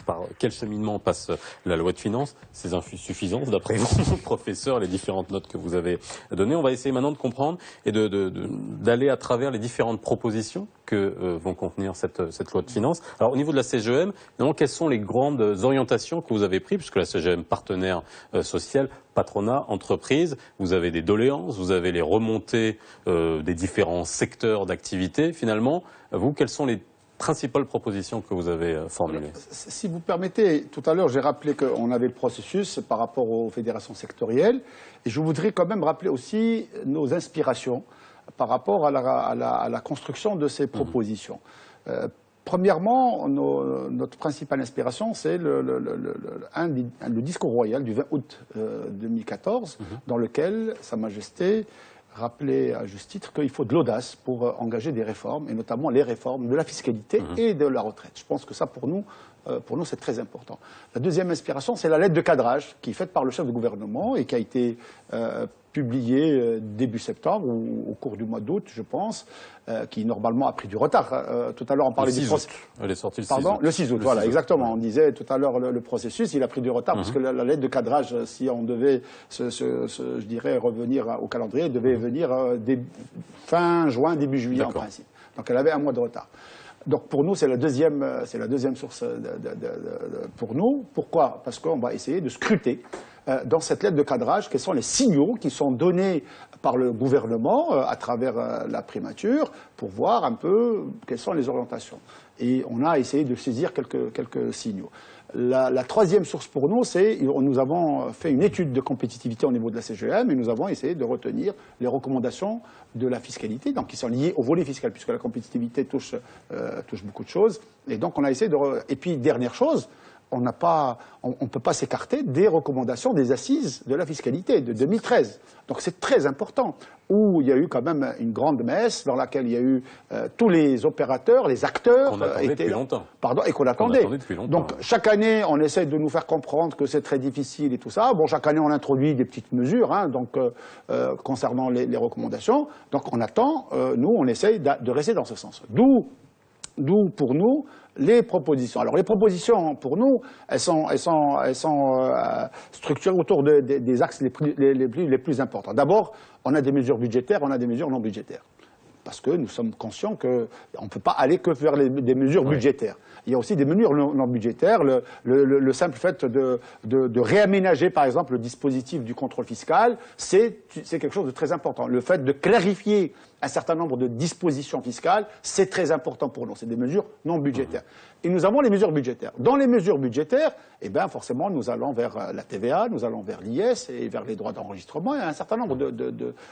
par quel cheminement passe la loi de finances, ses insuffisances, d'après vous, professeur, les différentes notes que vous avez données. On va essayer maintenant de comprendre et d'aller à travers les différentes propositions que vont contenir cette loi de finances. Alors au niveau de la CGEM, quelles sont les grandes orientations que vous avez prises, puisque la CGEM, partenaire social, patronat, entreprise, vous avez des doléances, vous avez les remontées des différents secteurs d'activité. Finalement, vous, quelles sont les principales propositions que vous avez formulées? Si vous permettez, tout à l'heure, j'ai rappelé qu'on avait le processus par rapport aux fédérations sectorielles. Et je voudrais quand même rappeler aussi nos inspirations par rapport à la construction de ces propositions. Premièrement, notre principale inspiration, c'est le discours royal du 20 août 2014, dans lequel Sa Majesté rappelait à juste titre qu'il faut de l'audace pour engager des réformes, et notamment les réformes de la fiscalité et de la retraite. Je pense que ça, pour nous, c'est très important. La deuxième inspiration, c'est la lettre de cadrage qui est faite par le chef de gouvernement et qui a été publiée début septembre ou au cours du mois d'août, je pense, qui normalement a pris du retard. Tout à l'heure, on parlait du processus. Elle est sortie le 6 Pardon, août. le 6 août, voilà, exactement. On disait tout à l'heure le processus, il a pris du retard parce que la lettre de cadrage, si on devait, je dirais, revenir au calendrier, elle devait venir fin juin, début juillet en principe. Donc elle avait un mois de retard. Donc pour nous, c'est la deuxième source pour nous. Pourquoi? Parce qu'on va essayer de scruter dans cette lettre de cadrage quels sont les signaux qui sont donnés par le gouvernement à travers la primature pour voir un peu quelles sont les orientations. Et on a essayé de saisir quelques signaux. La troisième source pour nous, c'est nous avons fait une étude de compétitivité au niveau de la CGEM et nous avons essayé de retenir les recommandations de la fiscalité, donc qui sont liées au volet fiscal, puisque la compétitivité touche beaucoup de choses. Et donc on a essayé de... Et puis dernière chose, on ne peut pas s'écarter des recommandations des assises de la fiscalité de 2013. Donc c'est très important, où il y a eu quand même une grande messe dans laquelle il y a eu tous les opérateurs, les acteurs qu'on attendait depuis longtemps. Pardon, et qu'on attendait. Donc chaque année, on essaie de nous faire comprendre que c'est très difficile et tout ça. Bon, chaque année, on introduit des petites mesures concernant les recommandations. Donc on attend, nous, on essaye de rester dans ce sens. D'où, pour nous, les propositions. Alors, les propositions, pour nous, elles sont structurées autour des axes les plus importants. D'abord, on a des mesures budgétaires, on a des mesures non budgétaires. Parce que nous sommes conscients qu'on ne peut pas aller que vers des mesures budgétaires. Il y a aussi des mesures non budgétaires. Le simple fait de réaménager, par exemple, le dispositif du contrôle fiscal, c'est quelque chose de très important. Le fait de clarifier un certain nombre de dispositions fiscales, c'est très important pour nous. C'est des mesures non budgétaires. Et nous avons les mesures budgétaires. Dans les mesures budgétaires, eh bien, forcément, nous allons vers la TVA, nous allons vers l'IS et vers les droits d'enregistrement et un certain nombre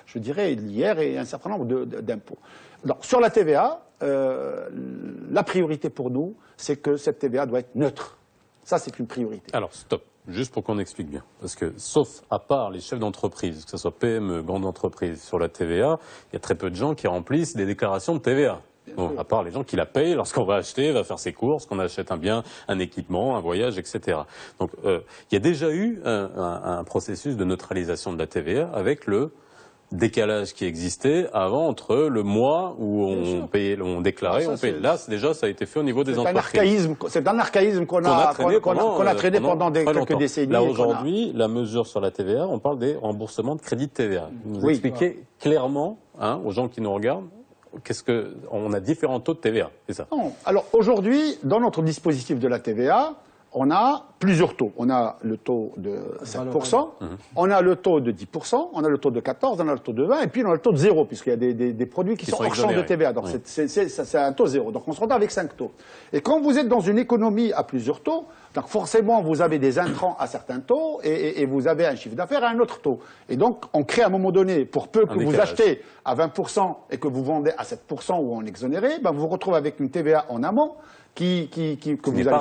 je dirais, l'IR et un certain nombre d'impôts. Donc, sur la TVA, la priorité pour nous, c'est que cette TVA doit être neutre. Ça, c'est une priorité. Alors, stop. Juste pour qu'on explique bien. Parce que, sauf à part les chefs d'entreprise, que ce soit PME, grande entreprise, sur la TVA, il y a très peu de gens qui remplissent des déclarations de TVA. Bon, à part les gens qui la payent lorsqu'on va acheter, va faire ses courses, qu'on achète un bien, un équipement, un voyage, etc. Donc, il y a déjà eu un processus de neutralisation de la TVA avec le décalage qui existait avant entre le mois où on payait, on déclarait, on payait. Là, déjà, ça a été fait au niveau des entreprises. C'est un archaïsme qu'on a traîné pendant quelques décennies. Là, aujourd'hui, la mesure sur la TVA, on parle des remboursements de crédits de TVA. Vous expliquez clairement aux gens qui nous regardent on a différents taux de TVA, c'est ça? Non. Alors aujourd'hui, dans notre dispositif de la TVA, on a plusieurs taux. On a le taux de 5%, on a le taux de 10%, on a le taux de 14%, on a le taux de 20%, et puis on a le taux de 0%, puisqu'il y a des produits qui sont hors champ de TVA. Donc c'est un taux 0. Donc on se retrouve avec 5 taux. Et quand vous êtes dans une économie à plusieurs taux, donc forcément vous avez des intrants à certains taux et vous avez un chiffre d'affaires à un autre taux. Et donc on crée à un moment donné, pour peu que vous achetez à 20% et que vous vendez à 7% ou en exonéré, ben vous vous retrouvez avec une TVA en amont qui n'est pas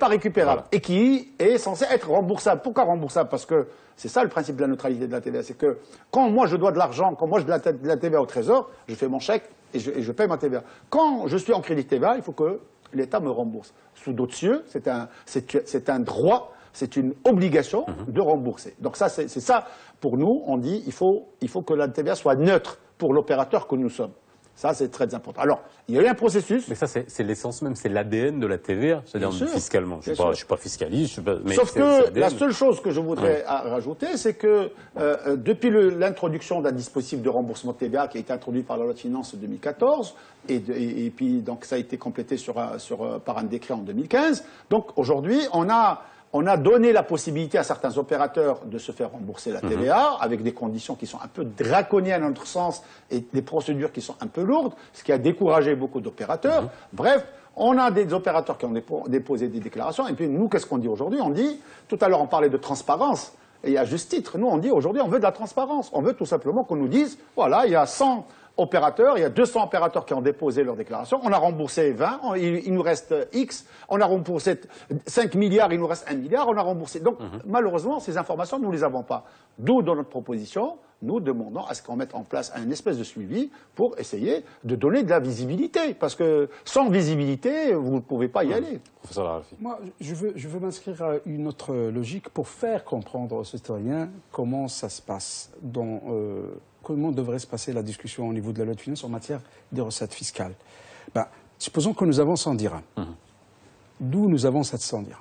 récupérable. Voilà. et qui est censé être remboursable. Pourquoi remboursable? Parce que c'est ça le principe de la neutralité de la TVA. C'est que quand moi je dois de l'argent, quand moi je dois de la TVA au Trésor, je fais mon chèque et je paye ma TVA. Quand je suis en crédit TVA, il faut que l'État me rembourse. Sous d'autres cieux, c'est un droit, c'est une obligation de rembourser. Donc ça, c'est ça, pour nous, on dit il faut que la TVA soit neutre pour l'opérateur que nous sommes. Ça, c'est très important. Alors, il y a eu un processus. Mais ça, c'est l'essence même, c'est l'ADN de la TVA, c'est-à-dire fiscalement. Je ne suis pas fiscaliste. Mais sauf que la seule chose que je voudrais rajouter, c'est que depuis l'introduction d'un dispositif de remboursement de TVA qui a été introduit par la loi de finances 2014, et puis donc ça a été complété par un décret en 2015, donc aujourd'hui, on a donné la possibilité à certains opérateurs de se faire rembourser la TVA avec des conditions qui sont un peu draconiennes à notre sens et des procédures qui sont un peu lourdes, ce qui a découragé beaucoup d'opérateurs. Bref, on a des opérateurs qui ont déposé des déclarations. Et puis nous, qu'est-ce qu'on dit aujourd'hui? On dit, tout à l'heure on parlait de transparence, et à juste titre, nous on dit aujourd'hui on veut de la transparence. On veut tout simplement qu'on nous dise, voilà, il y a 100 opérateurs, il y a 200 opérateurs qui ont déposé leur déclaration, on a remboursé 20, il nous reste X, on a remboursé 5 milliards, il nous reste 1 milliard, on a remboursé. Donc, malheureusement, ces informations, nous ne les avons pas. D'où, dans notre proposition, nous demandons à ce qu'on mette en place un espèce de suivi pour essayer de donner de la visibilité. Parce que sans visibilité, vous ne pouvez pas y aller. Professeur Laralfi. Moi, je veux m'inscrire à une autre logique pour faire comprendre aux citoyens comment ça se passe comment devrait se passer la discussion au niveau de la loi de finances en matière de recettes fiscales. Supposons que nous avons 100 dirhams. D'où nous avons 700 dirhams.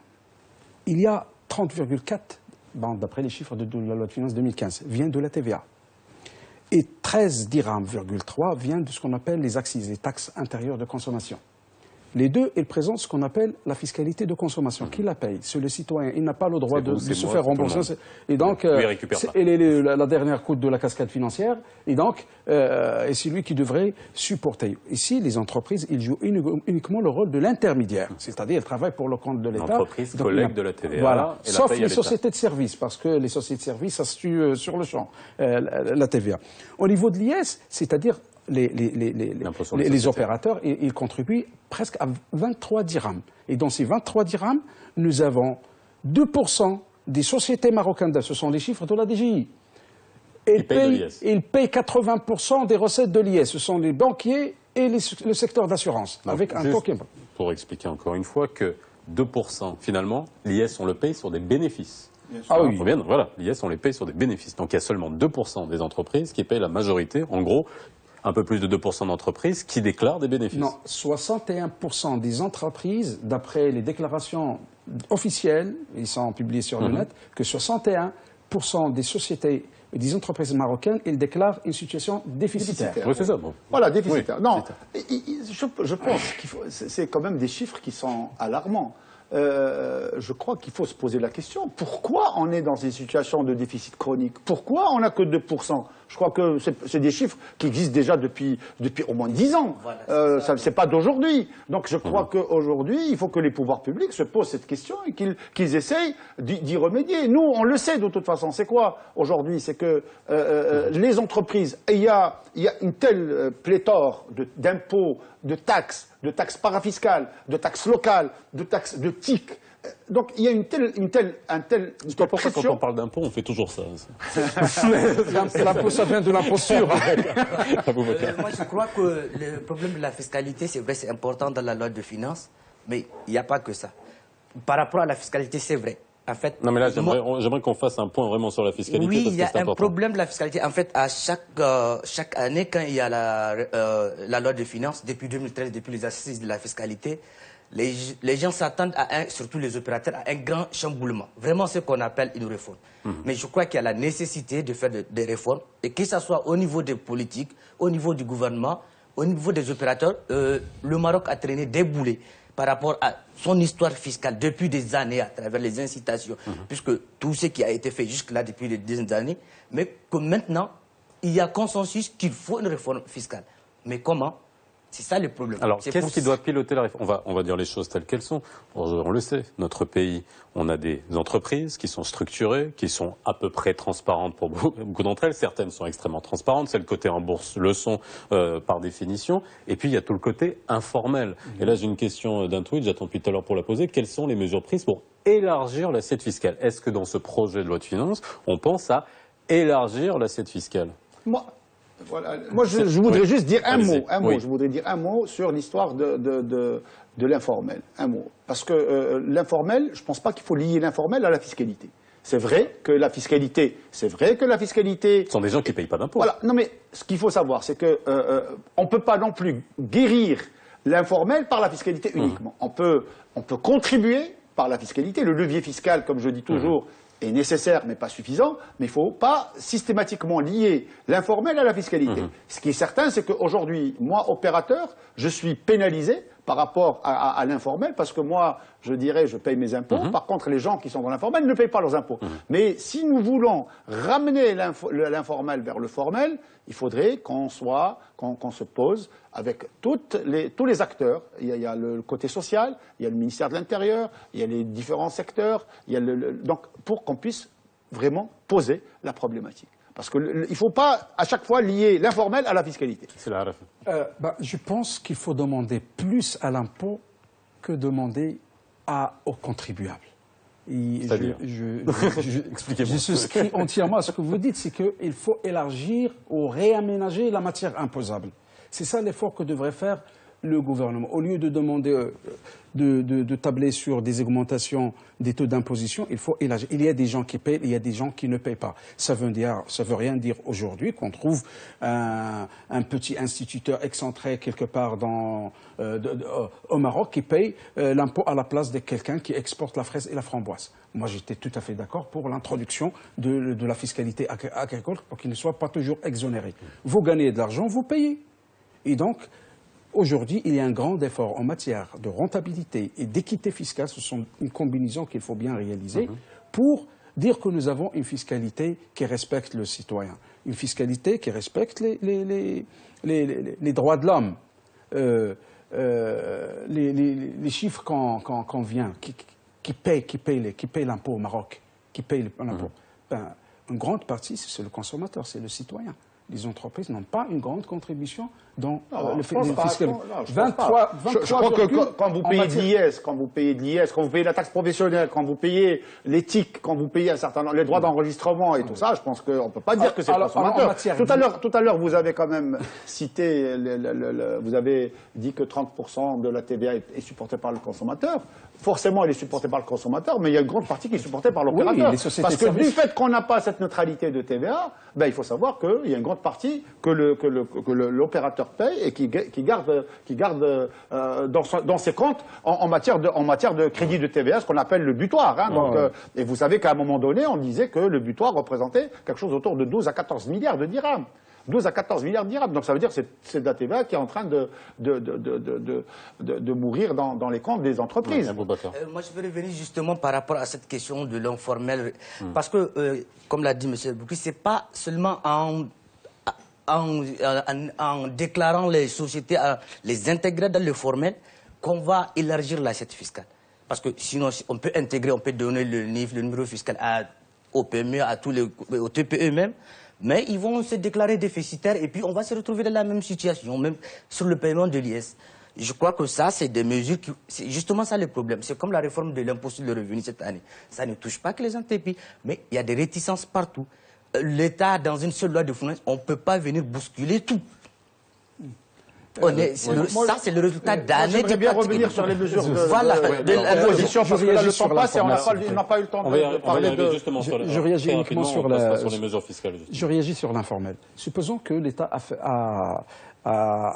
Il y a 30,4, d'après les chiffres de la loi de finances 2015, vient de la TVA. Et 13 dirhams,3 vient de ce qu'on appelle les accises, les taxes intérieures de consommation. Les deux, ils présentent ce qu'on appelle la fiscalité de consommation. Qui la paye? C'est le citoyen. Il n'a pas le droit de se faire rembourser. Et donc, la dernière coûte de la cascade financière. Et donc, c'est lui qui devrait supporter. Ici, les entreprises, ils jouent uniquement le rôle de l'intermédiaire. C'est-à-dire, elles travaillent pour le compte de l'État. L'entreprise collecte de la TVA. Voilà. Sauf les sociétés de services, parce que les sociétés de services, ça se tue sur le champ, la TVA. Au niveau de l'IS, c'est-à-dire les opérateurs, ils contribuent presque à 23 dirhams. Et dans ces 23 dirhams, nous avons 2% des sociétés marocaines, ce sont les chiffres de la DGI. Ils payent 80% des recettes de l'IS. Ce sont les banquiers et le secteur d'assurance. Avec un taux qui est... Pour expliquer encore une fois que 2%, finalement, l'IS, on le paye sur des bénéfices. Ah oui. Voilà, l'IS, on les paye sur des bénéfices. Donc il y a seulement 2% des entreprises qui payent la majorité, en gros, un peu plus de 2% d'entreprises qui déclarent des bénéfices. Non, 61% des entreprises, d'après les déclarations officielles, ils sont publiés sur le net, que 61% des sociétés et des entreprises marocaines, ils déclarent une situation déficitaire. Oui, c'est ça. Bon. Voilà, déficitaire. Oui, non, je pense que c'est quand même des chiffres qui sont alarmants. Je crois qu'il faut se poser la question, pourquoi on est dans une situation de déficit chronique? Pourquoi on n'a que 2%? Je crois que c'est des chiffres qui existent déjà depuis au moins 10 ans. Voilà, c'est pas d'aujourd'hui. Donc je crois qu'aujourd'hui, il faut que les pouvoirs publics se posent cette question et qu'ils essayent d'y remédier. Nous, on le sait de toute façon. C'est quoi aujourd'hui? C'est que les entreprises, il y a une telle pléthore d'impôts, de taxes parafiscales, de taxes locales, de taxes de TIC. Donc il y a une telle pourquoi quand on parle d'impôt, on fait toujours ça? L'impôt, ça vient de l'imposture. Moi, je crois que le problème de la fiscalité, c'est vrai, c'est important dans la loi de finances, mais il n'y a pas que ça. Par rapport à la fiscalité, c'est vrai. En fait, non, mais là, j'aimerais qu'on fasse un point vraiment sur la fiscalité. Oui, il y a un problème de la fiscalité. En fait, à chaque année, quand il y a la loi de finances, depuis 2013, depuis les assises de la fiscalité, les gens s'attendent surtout les opérateurs, à un grand chamboulement. Vraiment ce qu'on appelle une réforme. Mais je crois qu'il y a la nécessité de faire des réformes, et que ce soit au niveau des politiques, au niveau du gouvernement, au niveau des opérateurs. Le Maroc a traîné des boulets par rapport à son histoire fiscale depuis des années à travers les incitations, puisque tout ce qui a été fait jusque-là depuis des dizaines d'années, mais que maintenant, il y a consensus qu'il faut une réforme fiscale. Mais comment? C'est ça le problème. Alors, qu'est-ce qui doit piloter la réforme? On va dire les choses telles qu'elles sont. On le sait, notre pays, on a des entreprises qui sont structurées, qui sont à peu près transparentes pour beaucoup d'entre elles. Certaines sont extrêmement transparentes, celles cotées en bourse le sont par définition. Et puis, il y a tout le côté informel. Et là, j'ai une question d'un tweet, j'attends depuis tout à l'heure pour la poser. Quelles sont les mesures prises pour élargir l'assiette fiscale? Est-ce que dans ce projet de loi de finances, on pense à élargir l'assiette fiscale? Moi, je voudrais juste dire un mot. Oui. Je voudrais dire un mot sur l'histoire de l'informel. Un mot. Parce que l'informel, je ne pense pas qu'il faut lier l'informel à la fiscalité. C'est vrai que la fiscalité. Ce sont des gens qui ne payent pas d'impôts. Voilà. Non, mais ce qu'il faut savoir, c'est qu'on ne peut pas non plus guérir l'informel par la fiscalité uniquement. On peut contribuer par la fiscalité. Le levier fiscal, comme je dis toujours, est nécessaire mais pas suffisant, mais il ne faut pas systématiquement lier l'informel à la fiscalité. Ce qui est certain, c'est qu'aujourd'hui, moi, opérateur, je suis pénalisé par rapport à l'informel, parce que moi, je dirais, je paye mes impôts. Par contre, les gens qui sont dans l'informel ne payent pas leurs impôts. Mais si nous voulons ramener l'informel vers le formel, il faudrait qu'on se pose avec tous les acteurs. Il y a le côté social, il y a le ministère de l'Intérieur, il y a les différents secteurs, donc pour qu'on puisse vraiment poser la problématique. Parce qu'il ne faut pas à chaque fois lier l'informel à la fiscalité. Je pense qu'il faut demander plus à l'impôt que demander aux contribuables. Je souscris entièrement à ce que vous dites, c'est qu'il faut élargir ou réaménager la matière imposable. C'est ça l'effort que devrait faire le gouvernement. Au lieu de demander de tabler sur des augmentations des taux d'imposition, il faut élargir. Il y a des gens qui payent, il y a des gens qui ne payent pas. Ça veut rien dire aujourd'hui qu'on trouve un petit instituteur excentré quelque part au Maroc qui paye l'impôt à la place de quelqu'un qui exporte la fraise et la framboise. Moi, j'étais tout à fait d'accord pour l'introduction de la fiscalité agricole pour qu'il ne soit pas toujours exonéré. Vous gagnez de l'argent, vous payez. Et donc, aujourd'hui, il y a un grand effort en matière de rentabilité et d'équité fiscale. Ce sont une combinaison qu'il faut bien réaliser pour dire que nous avons une fiscalité qui respecte le citoyen, une fiscalité qui respecte les droits de l'homme. Les chiffres qu'on vient, qui payent l'impôt au Maroc, qui payent l'impôt, une grande partie, c'est le consommateur, c'est le citoyen. Les entreprises n'ont pas une grande contribution dans le fiscal. Je crois que quand vous payez de l'IS, quand vous payez la taxe professionnelle, quand vous payez l'éthique, quand vous payez les droits d'enregistrement et tout ça, je pense qu'on ne peut pas dire que c'est le consommateur. Tout à l'heure, vous avez quand même cité, vous avez dit que 30% de la TVA est supportée par le consommateur. Forcément, elle est supportée par le consommateur, mais il y a une grande partie qui est supportée par l'opérateur. Parce que du fait qu'on n'a pas cette neutralité de TVA, il faut savoir qu'il y a une grande partie que l'opérateur paye et qui garde dans ses comptes en matière de crédit de TVA, ce qu'on appelle le butoir. Et vous savez qu'à un moment donné, on disait que le butoir représentait quelque chose autour de 12 à 14 milliards de dirhams. 12 à 14 milliards de dirhams. Donc ça veut dire que c'est de la TVA qui est en train de mourir dans les comptes des entreprises. Moi, je veux revenir justement par rapport à cette question de l'informel. Parce que, comme l'a dit M. Boukri, ce n'est pas seulement en déclarant les sociétés, les intégrer dans le formel, qu'on va élargir l'assiette fiscale. Parce que sinon, on peut intégrer, on peut donner le NIF, le numéro fiscal au PME, au TPE même. Mais ils vont se déclarer déficitaires et puis on va se retrouver dans la même situation, même sur le paiement de l'IS. Je crois que ça, c'est des mesures qui... C'est justement ça le problème. C'est comme la réforme de l'impôt sur le revenu cette année. Ça ne touche pas que les entreprises, mais il y a des réticences partout. L'État, dans une seule loi de finances, on ne peut pas venir bousculer tout. Ça, c'est le résultat d'années de J'aimerais bien revenir sur les mesures de l'imposition, parce que là, le temps passe et on n'a pas eu le temps de parler de... Je réagis uniquement sur les mesures fiscales. Je réagis sur l'informel. Supposons que l'État a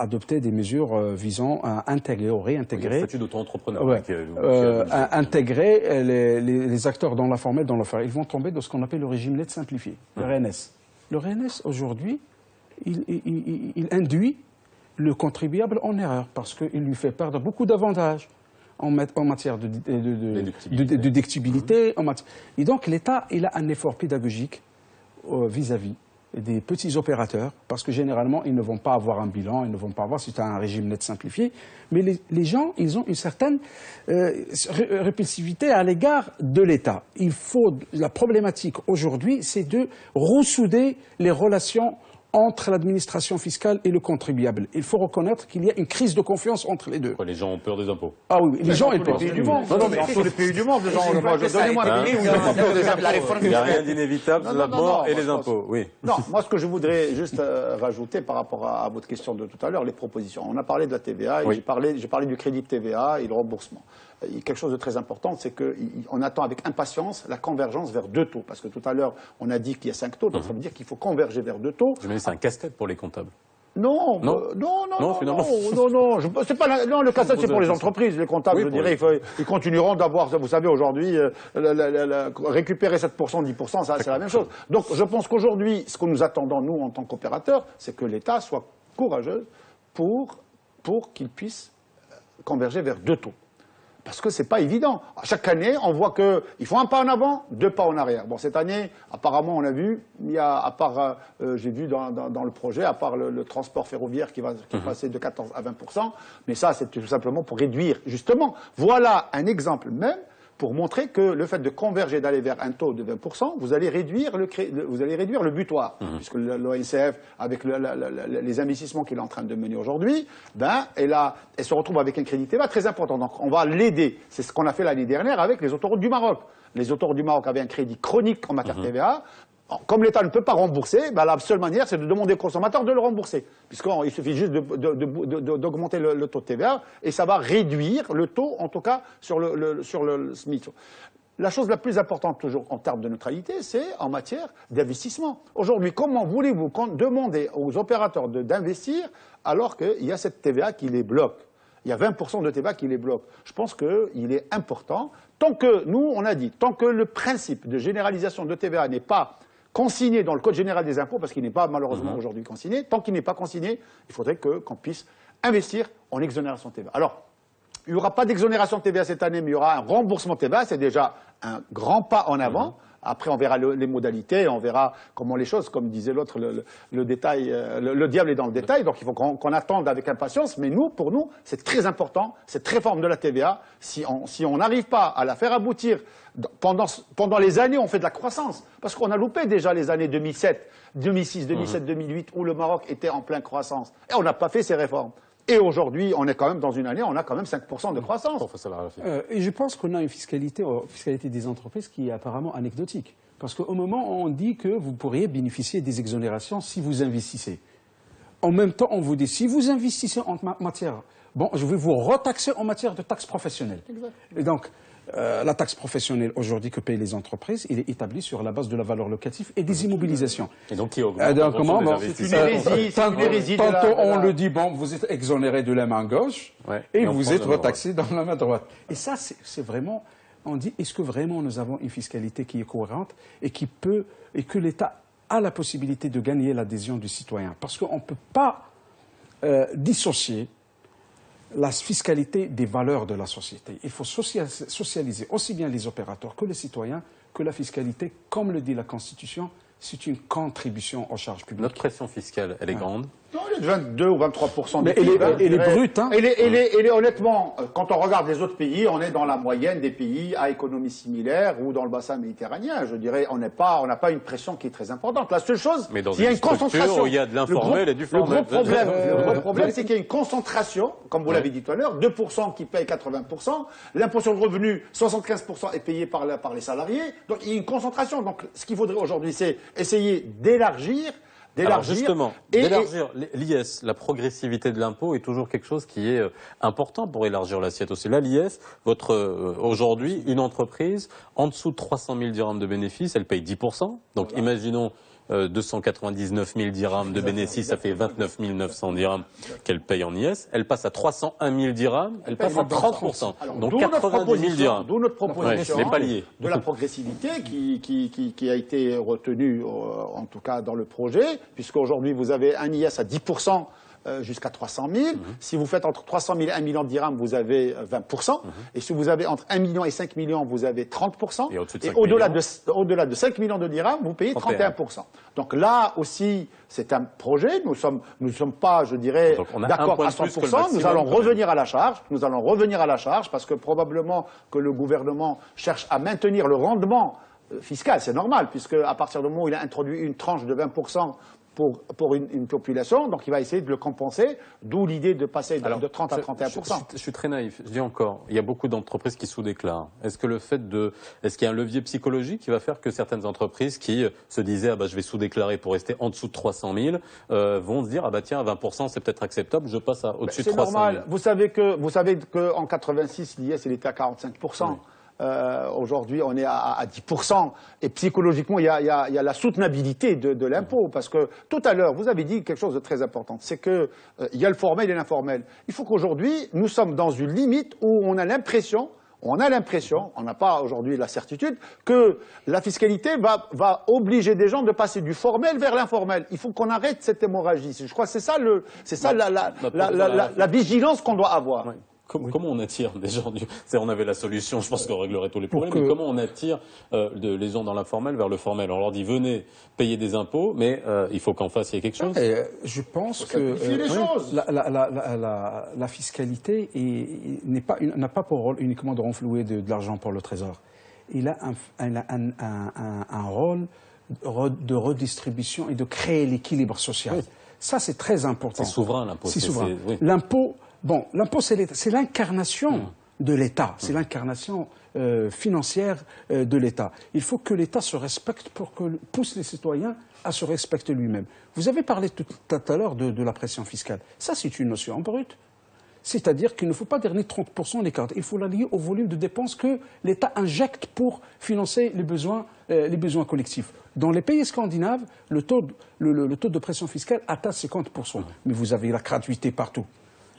adopté des mesures visant à intégrer ou réintégrer... Le statut d'auto-entrepreneur. Intégrer les acteurs dans l'informel, dans l'offre. Ils vont tomber dans ce qu'on appelle le régime net simplifié, le RNS. Le RNS, aujourd'hui, il induit le contribuable en erreur parce qu'il lui fait perdre beaucoup d'avantages en matière de déductibilité. Et donc l'État, il a un effort pédagogique vis-à-vis des petits opérateurs, parce que généralement, ils ne vont pas avoir un bilan, ils ne vont pas avoir, c'est un régime net simplifié, mais les gens, ils ont une certaine répulsivité à l'égard de l'État. La problématique aujourd'hui, c'est de ressouder les relations entre l'administration fiscale et le contribuable. Il faut reconnaître qu'il y a une crise de confiance entre les deux. Quoi, les gens ont peur des impôts. Ah oui, les gens ont peur. Pays du monde. Non, mais dans tous les pays du monde, les gens ont peur. Donnez-moi un pays où ils ont peur des impôts. Il n'y a rien d'inévitable, la mort et les impôts. Oui. Non, moi, ce que je voudrais juste rajouter par rapport à votre question de tout à l'heure, les propositions. On a parlé de la TVA, et j'ai parlé du crédit de TVA et le remboursement. Quelque chose de très important, c'est qu'on attend avec impatience la convergence vers 2 taux. Parce que tout à l'heure, on a dit qu'il y a 5 taux, donc ça veut dire qu'il faut converger vers 2 taux. Je me dis, c'est un casse-tête pour les comptables. Non, c'est pas le casse-tête, c'est pour les entreprises. Les comptables, je dirais, ils continueront d'avoir, vous savez, aujourd'hui, récupérer 7%, 10%, ça, c'est la même chose. Donc, je pense qu'aujourd'hui, ce que nous attendons, nous, en tant qu'opérateurs, c'est que l'État soit courageux pour qu'il puisse converger vers 2 taux. Parce que c'est pas évident. Chaque année, on voit qu'il faut un pas en avant, 2 pas en arrière. Bon, cette année, apparemment, on a vu, j'ai vu dans le projet, à part le transport ferroviaire qui va passer de 14 à 20%, mais ça, c'est tout simplement pour réduire, justement. Voilà un exemple même pour montrer que le fait de converger, d'aller vers un taux de 20%, vous allez réduire le butoir. Puisque l'ONCF, avec les investissements qu'il est en train de mener aujourd'hui, elle se retrouve avec un crédit TVA très important. Donc on va l'aider. C'est ce qu'on a fait l'année dernière avec les autoroutes du Maroc. Les autoroutes du Maroc avaient un crédit chronique en matière de TVA. Comme l'État ne peut pas rembourser, la seule manière, c'est de demander aux consommateurs de le rembourser. Puisqu'il suffit juste d'augmenter le taux de TVA, et ça va réduire le taux, en tout cas, sur le SMIC. La chose la plus importante, toujours en termes de neutralité, c'est en matière d'investissement. Aujourd'hui, comment voulez-vous demander aux opérateurs d'investir alors qu'il y a cette TVA qui les bloque ? Il y a 20% de TVA qui les bloque. Je pense qu'il est important, tant que, nous, on a dit, tant que le principe de généralisation de TVA n'est pas consigné dans le Code général des impôts, parce qu'il n'est pas malheureusement aujourd'hui consigné, tant qu'il n'est pas consigné, il faudrait qu'on puisse investir en exonération de TVA. Alors, il n'y aura pas d'exonération de TVA cette année, mais il y aura un remboursement de TVA, c'est déjà un grand pas en avant. Après, on verra les modalités, on verra comment les choses, comme disait l'autre, le détail, le diable est dans le détail, donc il faut qu'on attende avec impatience, mais pour nous, c'est très important, cette réforme de la TVA, si on n'arrive pas à la faire aboutir, pendant les années, on fait de la croissance, parce qu'on a loupé déjà les années 2007, 2006, 2007, 2008, où le Maroc était en pleine croissance, et on n'a pas fait ces réformes. Et aujourd'hui, on est quand même dans une année, on a quand même 5% de croissance. Et je pense qu'on a une fiscalité des entreprises qui est apparemment anecdotique. Parce qu'au moment où on dit que vous pourriez bénéficier des exonérations si vous investissez, en même temps, on vous dit, si vous investissez en matière, je vais vous retaxer en matière de taxes professionnelles. Exact. Et donc, la taxe professionnelle aujourd'hui que payent les entreprises, il est établi sur la base de la valeur locative et des immobilisations. Et donc qui augmente c'est une hérésie. Tantôt on le dit, vous êtes exonéré de la main gauche et vous êtes retaxé dans la main droite. Et ça, c'est vraiment, on dit, est-ce que vraiment nous avons une fiscalité qui est cohérente et que l'État a la possibilité de gagner l'adhésion du citoyen? Parce qu'on ne peut pas dissocier la fiscalité des valeurs de la société. Il faut socialiser aussi bien les opérateurs que les citoyens, que la fiscalité, comme le dit la Constitution, c'est une contribution aux charges publiques. Notre pression fiscale, elle est grande. Non, elle est de 22 ou 23% mais elle est brute. Hein. Honnêtement, quand on regarde les autres pays, on est dans la moyenne des pays à économie similaire ou dans le bassin méditerranéen. Je dirais, on n'a pas une pression qui est très importante. La seule chose, mais il y a une concentration. Il y a de l'informel et du formel. Le gros problème, c'est qu'il y a une concentration, comme vous l'avez dit tout à l'heure, 2% qui payent 80%, l'impôt sur le revenu, 75% est payé par les salariés. Donc il y a une concentration. Donc ce qu'il faudrait aujourd'hui, c'est essayer d'élargir. Alors justement, d'élargir l'IS, la progressivité de l'impôt est toujours quelque chose qui est important pour élargir l'assiette aussi. Là, l'IS, aujourd'hui, une entreprise, en dessous de 300 000 dirhams de bénéfices, elle paye 10%. Donc imaginons 299 000 dirhams de bénéfices, ça fait 29 900 dirhams qu'elle paye en IS. Elle passe à 301 000 dirhams, elle passe à 30%. Donc 90 000 dirhams. D'où notre proposition de la progressivité qui a été retenue, en tout cas dans le projet, puisqu'aujourd'hui vous avez un IS à 10%. jusqu'à 300 000. Si vous faites entre 300 000 et 1 million de dirhams, vous avez 20%. Et si vous avez entre 1 million et 5 millions, vous avez 30%. Et au-delà de 5 millions de dirhams, vous payez 31%. Donc là aussi, c'est un projet. Nous sommes pas, je dirais, d'accord à 100%. Nous allons revenir à la charge. Nous allons revenir à la charge parce que probablement que le gouvernement cherche à maintenir le rendement fiscal. C'est normal, puisque à partir du moment où il a introduit une tranche de 20% pour une population, donc il va essayer de le compenser, d'où l'idée de passer de 30 à 31%. Je suis très naïf, je dis encore, il y a beaucoup d'entreprises qui sous-déclarent. Est-ce qu'il y a un levier psychologique qui va faire que certaines entreprises qui se disaient je vais sous-déclarer pour rester en dessous de 300 000 vont se dire tiens, 20% c'est peut-être acceptable, je passe au-dessus de 300 000. C'est normal. Vous savez qu'en 86, l'IS il était à 45%. Oui. Aujourd'hui, on est à 10%. Et psychologiquement, il y a la soutenabilité de l'impôt. Parce que tout à l'heure, vous avez dit quelque chose de très important. C'est qu'il y a le formel et l'informel. Il faut qu'aujourd'hui, nous sommes dans une limite où on a l'impression, on n'a pas aujourd'hui la certitude, que la fiscalité va obliger des gens de passer du formel vers l'informel. Il faut qu'on arrête cette hémorragie. Je crois que c'est ça la vigilance qu'on doit avoir. Oui. Comment on attire des gens on avait la solution, je pense qu'on réglerait tous les problèmes, mais comment on attire les gens dans l'informel vers le formel? On leur dit venez payer des impôts, mais il faut qu'en face il y ait quelque chose. Je pense que la fiscalité n'a pas pour rôle uniquement de renflouer de l'argent pour le trésor. Il a un rôle de redistribution et de créer l'équilibre social. Oui. Ça, c'est très important. C'est souverain, l'impôt. C'est souverain. L'impôt, l'impôt, c'est l'incarnation de l'État. C'est l'incarnation financière de l'État. Il faut que l'État se respecte pour que pousse les citoyens à se respecter lui-même. Vous avez parlé tout à l'heure de la pression fiscale. Ça, c'est une notion brute. C'est-à-dire qu'il ne faut pas dernier 30% l'écart. Il faut la lier au volume de dépenses que l'État injecte pour financer les besoins collectifs. Dans les pays scandinaves, le taux de pression fiscale atteint 50%. Mais vous avez la gratuité partout.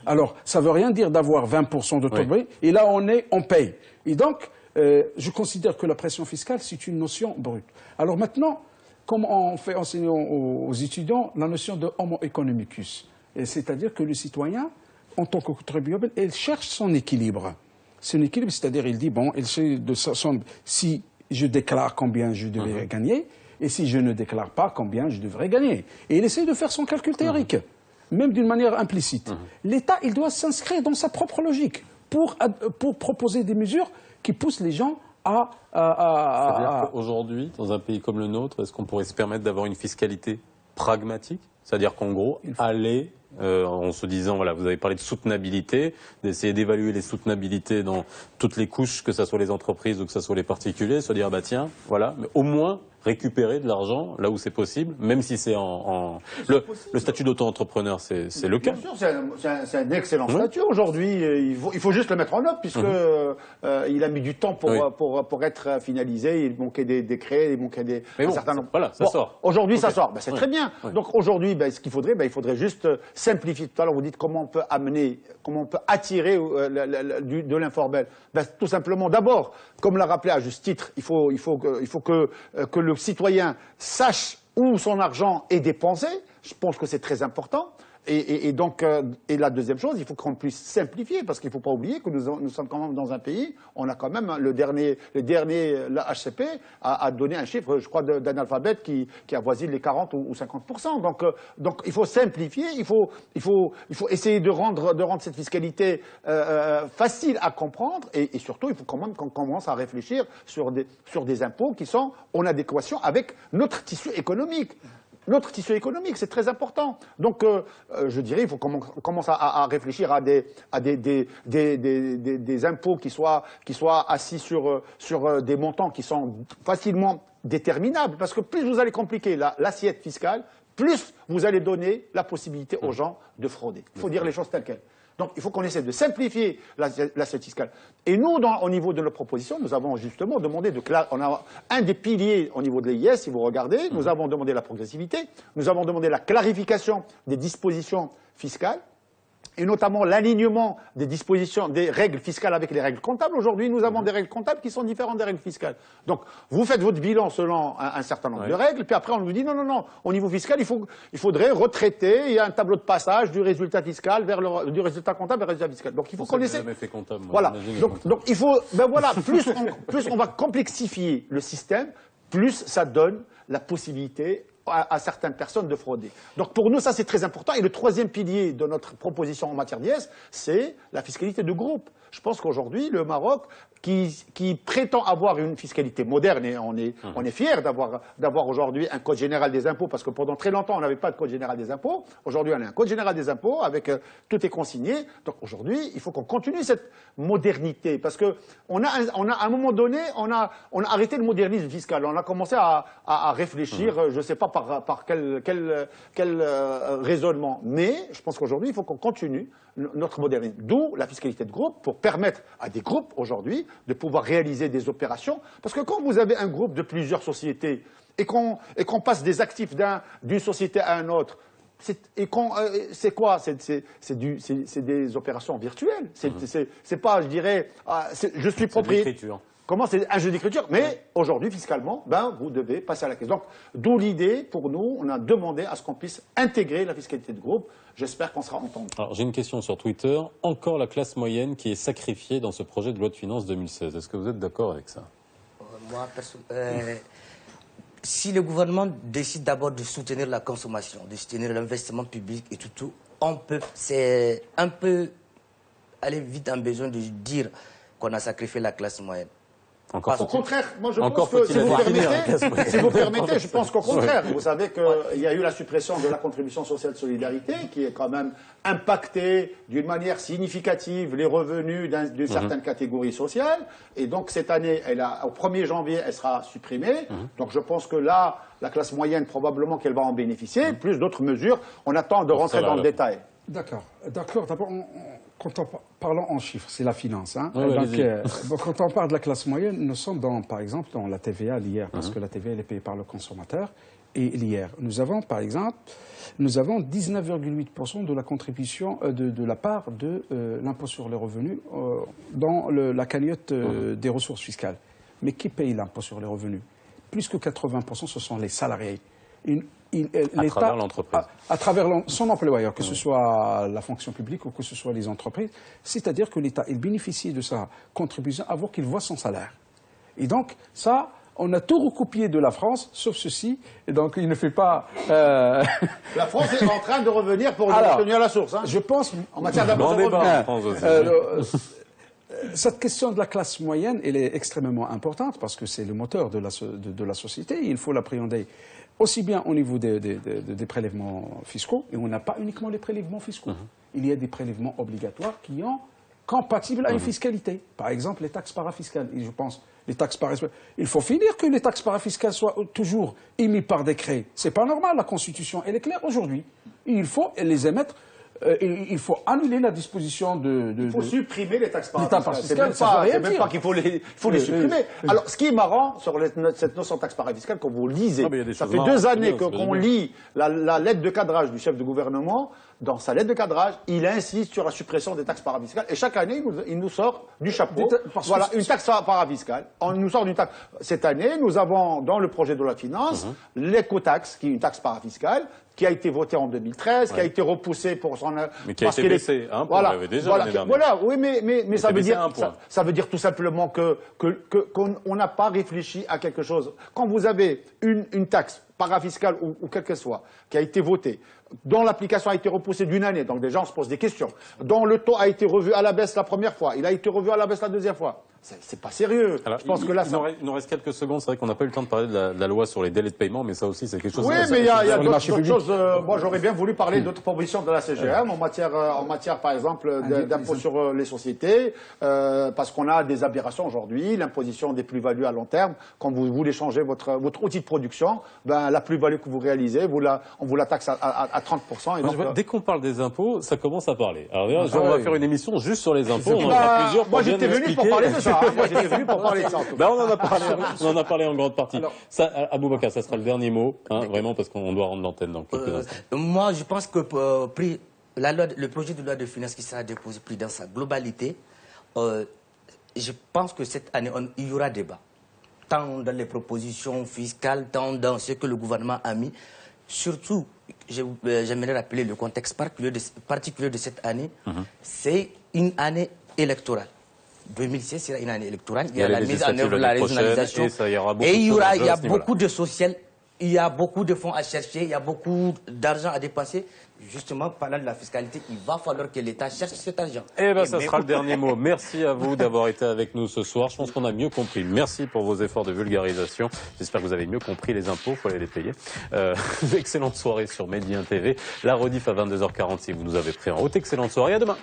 Alors, ça ne veut rien dire d'avoir 20% de taux de bruit. Et là, on paye. Et donc, je considère que la pression fiscale, c'est une notion brute. Alors maintenant, comment on fait enseigner aux étudiants la notion de homo economicus? C'est-à-dire que le citoyen, en tant que contribuable, il cherche son équilibre. Son équilibre, c'est-à-dire, il dit, il sait si je déclare combien je devrais gagner, et si je ne déclare pas combien je devrais gagner. Et il essaie de faire son calcul théorique, même d'une manière implicite. L'État, il doit s'inscrire dans sa propre logique pour proposer des mesures qui poussent les gens à... C'est-à-dire qu'aujourd'hui, dans un pays comme le nôtre, est-ce qu'on pourrait se permettre d'avoir une fiscalité pragmatique? C'est-à-dire qu'en gros, aller... en se disant, voilà, vous avez parlé de soutenabilité, d'essayer d'évaluer les soutenabilités dans toutes les couches, que ce soit les entreprises ou que ce soit les particuliers, se dire, tiens, voilà, mais au moins récupérer de l'argent là où c'est possible, même si c'est le statut d'auto-entrepreneur, c'est le cas. Bien sûr, c'est un excellent statut. Aujourd'hui, il faut juste le mettre en œuvre, puisque il a mis du temps pour être finalisé. Il manquait des décrets, il manquait un certain nombre. Voilà, ça sort. Aujourd'hui, ça sort. C'est très bien. Donc aujourd'hui, ce qu'il faudrait, il faudrait juste simplifier. Tout à l'heure, vous dites comment on peut attirer de l'informel. Tout simplement, d'abord, comme l'a rappelé à juste titre, il faut que le citoyen sache où son argent est dépensé. Je pense que c'est très important. Et donc, la deuxième chose, il faut qu'on puisse simplifier, parce qu'il ne faut pas oublier que nous sommes quand même dans un pays, on a quand même la HCP a donné un chiffre, je crois, d'analphabètes qui avoisine les 40 ou 50%. Donc il faut simplifier, il faut essayer de rendre cette fiscalité facile à comprendre, et surtout, il faut quand même qu'on commence à réfléchir sur des impôts qui sont en adéquation avec notre tissu économique. Notre tissu économique, c'est très important. Donc, je dirais, il faut qu'on commence à réfléchir à des impôts qui soient assis sur des montants qui sont facilement déterminables. Parce que plus vous allez compliquer l'assiette fiscale, plus vous allez donner la possibilité aux gens de frauder. Il faut dire les choses telles quelles. Donc, il faut qu'on essaie de simplifier l'assiette fiscale. Et nous, au niveau de nos propositions, nous avons justement demandé on a un des piliers au niveau de l'IS, si vous regardez, nous avons demandé la progressivité, nous avons demandé la clarification des dispositions fiscales, et notamment l'alignement des dispositions, des règles fiscales avec les règles comptables. Aujourd'hui, nous avons des règles comptables qui sont différentes des règles fiscales. Donc, vous faites votre bilan selon un certain nombre de règles, puis après on vous dit non, au niveau fiscal, il faudrait retraiter, il y a un tableau de passage du résultat fiscal du résultat comptable vers le résultat fiscal. Donc, il faut qu'on essaie. Jamais fait comptable. Voilà. Donc, il faut, plus on va complexifier le système, plus ça donne la possibilité à certaines personnes de frauder. Donc pour nous, ça c'est très important. Et le troisième pilier de notre proposition en matière d'IS, c'est la fiscalité de groupe. Je pense qu'aujourd'hui, le Maroc, qui prétend avoir une fiscalité moderne, et on est fiers d'avoir aujourd'hui un code général des impôts, parce que pendant très longtemps, on n'avait pas de code général des impôts. Aujourd'hui, on a un code général des impôts avec tout est consigné. Donc aujourd'hui, il faut qu'on continue cette modernité, parce que à un moment donné, on a arrêté le modernisme fiscal. On a commencé à réfléchir, je ne sais pas par quel raisonnement, mais je pense qu'aujourd'hui, il faut qu'on continue notre modernisme. D'où la fiscalité de groupe, pour permettre à des groupes aujourd'hui de pouvoir réaliser des opérations. Parce que quand vous avez un groupe de plusieurs sociétés et qu'on passe des actifs d'une société à une autre, c'est quoi? C'est des opérations virtuelles. C'est pas, je dirais, je suis propriétaire. Comment? C'est un jeu d'écriture. Mais aujourd'hui, fiscalement, vous devez passer à la caisse. Donc, d'où l'idée, pour nous, on a demandé à ce qu'on puisse intégrer la fiscalité de groupe. J'espère qu'on sera entendu. Alors, j'ai une question sur Twitter. Encore la classe moyenne qui est sacrifiée dans ce projet de loi de finances 2016. Est-ce que vous êtes d'accord avec ça? Moi, si le gouvernement décide d'abord de soutenir la consommation, de soutenir l'investissement public et tout, c'est un peu aller vite en besoin de dire qu'on a sacrifié la classe moyenne. Au contraire, moi je pense que, si vous permettez, je pense qu'au contraire, vous savez qu'il y a eu la suppression de la contribution sociale de solidarité qui est quand même impacté d'une manière significative les revenus d'une certaine catégorie sociale. Et donc cette année, au 1er janvier, elle sera supprimée. Donc je pense que là, la classe moyenne, probablement qu'elle va en bénéficier. Plus d'autres mesures. On attend de rentrer dans le détail. D'accord. D'abord, parlons en chiffres, c'est la finance. Hein. Donc, quand on parle de la classe moyenne, nous sommes par exemple dans la TVA, l'IR, parce que la TVA elle est payée par le consommateur, et l'IR. Nous avons, par exemple, 19,8% de la contribution, de la part de l'impôt sur les revenus dans la cagnotte des ressources fiscales. Mais qui paye l'impôt sur les revenus? Plus que 80%, ce sont les salariés. à travers l'entreprise. À travers son employeur, que ce soit la fonction publique ou que ce soit les entreprises. C'est-à-dire que l'État, il bénéficie de sa contribution avant qu'il voit son salaire. Et donc, ça, on a tout recopié de la France, sauf ceci. Et donc, il ne fait pas... La France est en train de revenir pour revenir à la source. Hein. Je pense... En matière d'impôt cette question de la classe moyenne, elle est extrêmement importante parce que c'est le moteur de la société. Il faut l'appréhender aussi bien au niveau des prélèvements fiscaux, et on n'a pas uniquement les prélèvements fiscaux. Il y a des prélèvements obligatoires qui sont compatibles à une fiscalité. Par exemple, les taxes parafiscales. Et je pense, les taxes parafiscales. Il faut finir que les taxes parafiscales soient toujours émises par décret. C'est pas normal. La Constitution, elle est claire aujourd'hui. Il faut les émettre. Il faut annuler la disposition il faut supprimer les taxes parafiscales. C'est même pas qu'il faut les supprimer. Alors, ce qui est marrant sur cette notion de taxe parafiscale, quand vous lisez, ça fait 2 années qu'on lit la lettre de cadrage du chef de gouvernement. Dans sa lettre de cadrage, il insiste sur la suppression des taxes parafiscales. Et chaque année, il nous sort du chapeau une taxe parafiscale. On nous sort d'une taxe. Cette année, nous avons dans le projet de loi de finances l'écotaxe, qui est une taxe parafiscale, qui a été votée en 2013, qui a été repoussée pour son... Mais qui a été baissée, hein, oui, mais ça veut dire tout simplement qu'on n'a pas réfléchi à quelque chose. Quand vous avez une taxe parafiscale ou quelle qu'elle soit, qui a été votée, dont l'application a été repoussée d'une année, donc déjà on se pose des questions, dont le taux a été revu à la baisse la première fois, il a été revu à la baisse la deuxième fois. C'est pas sérieux. Alors, je pense que là, il nous reste quelques secondes. C'est vrai qu'on n'a pas eu le temps de parler de la loi sur les délais de paiement, mais ça aussi, c'est quelque chose. Oui, mais il y a d'autres choses. Moi, j'aurais bien voulu parler d'autres propositions de la CGM en matière, par exemple, d'impôt sur les sociétés, parce qu'on a des aberrations aujourd'hui. L'imposition des plus-values à long terme. Quand vous voulez changer votre outil de production, la plus-value que vous réalisez, on vous la taxe à 30%. Et donc, dès qu'on parle des impôts, ça commence à parler. Alors, on va faire une émission juste sur les impôts. On en aura plusieurs. Moi, j'étais venu pour parler de ça. Moi, j'étais venu pour parler de ça. On en a parlé en grande partie. Alors, ça, Aboubacar, ça sera le dernier mot, vraiment, parce qu'on doit rendre l'antenne dans quelques instants. Moi, je pense que le projet de loi de finances qui sera déposé plus dans sa globalité, je pense que cette année, il y aura débat. Tant dans les propositions fiscales, tant dans ce que le gouvernement a mis. Surtout, j'aimerais rappeler le contexte particulier de cette année. C'est une année électorale. 2016 sera une année électorale. Il y a la mise en œuvre de la régionalisation. Et il y a beaucoup de social. Il y a beaucoup de fonds à chercher, il y a beaucoup d'argent à dépenser. Justement, parlant de la fiscalité, il va falloir que l'État cherche cet argent. Eh bien, ça sera le dernier mot. Merci à vous d'avoir été avec nous ce soir. Je pense qu'on a mieux compris. Merci pour vos efforts de vulgarisation. J'espère que vous avez mieux compris les impôts, il faut aller les payer. Excellente soirée sur Média TV. La rediff à 22h40 si vous nous avez pris en route. Excellente soirée, à demain.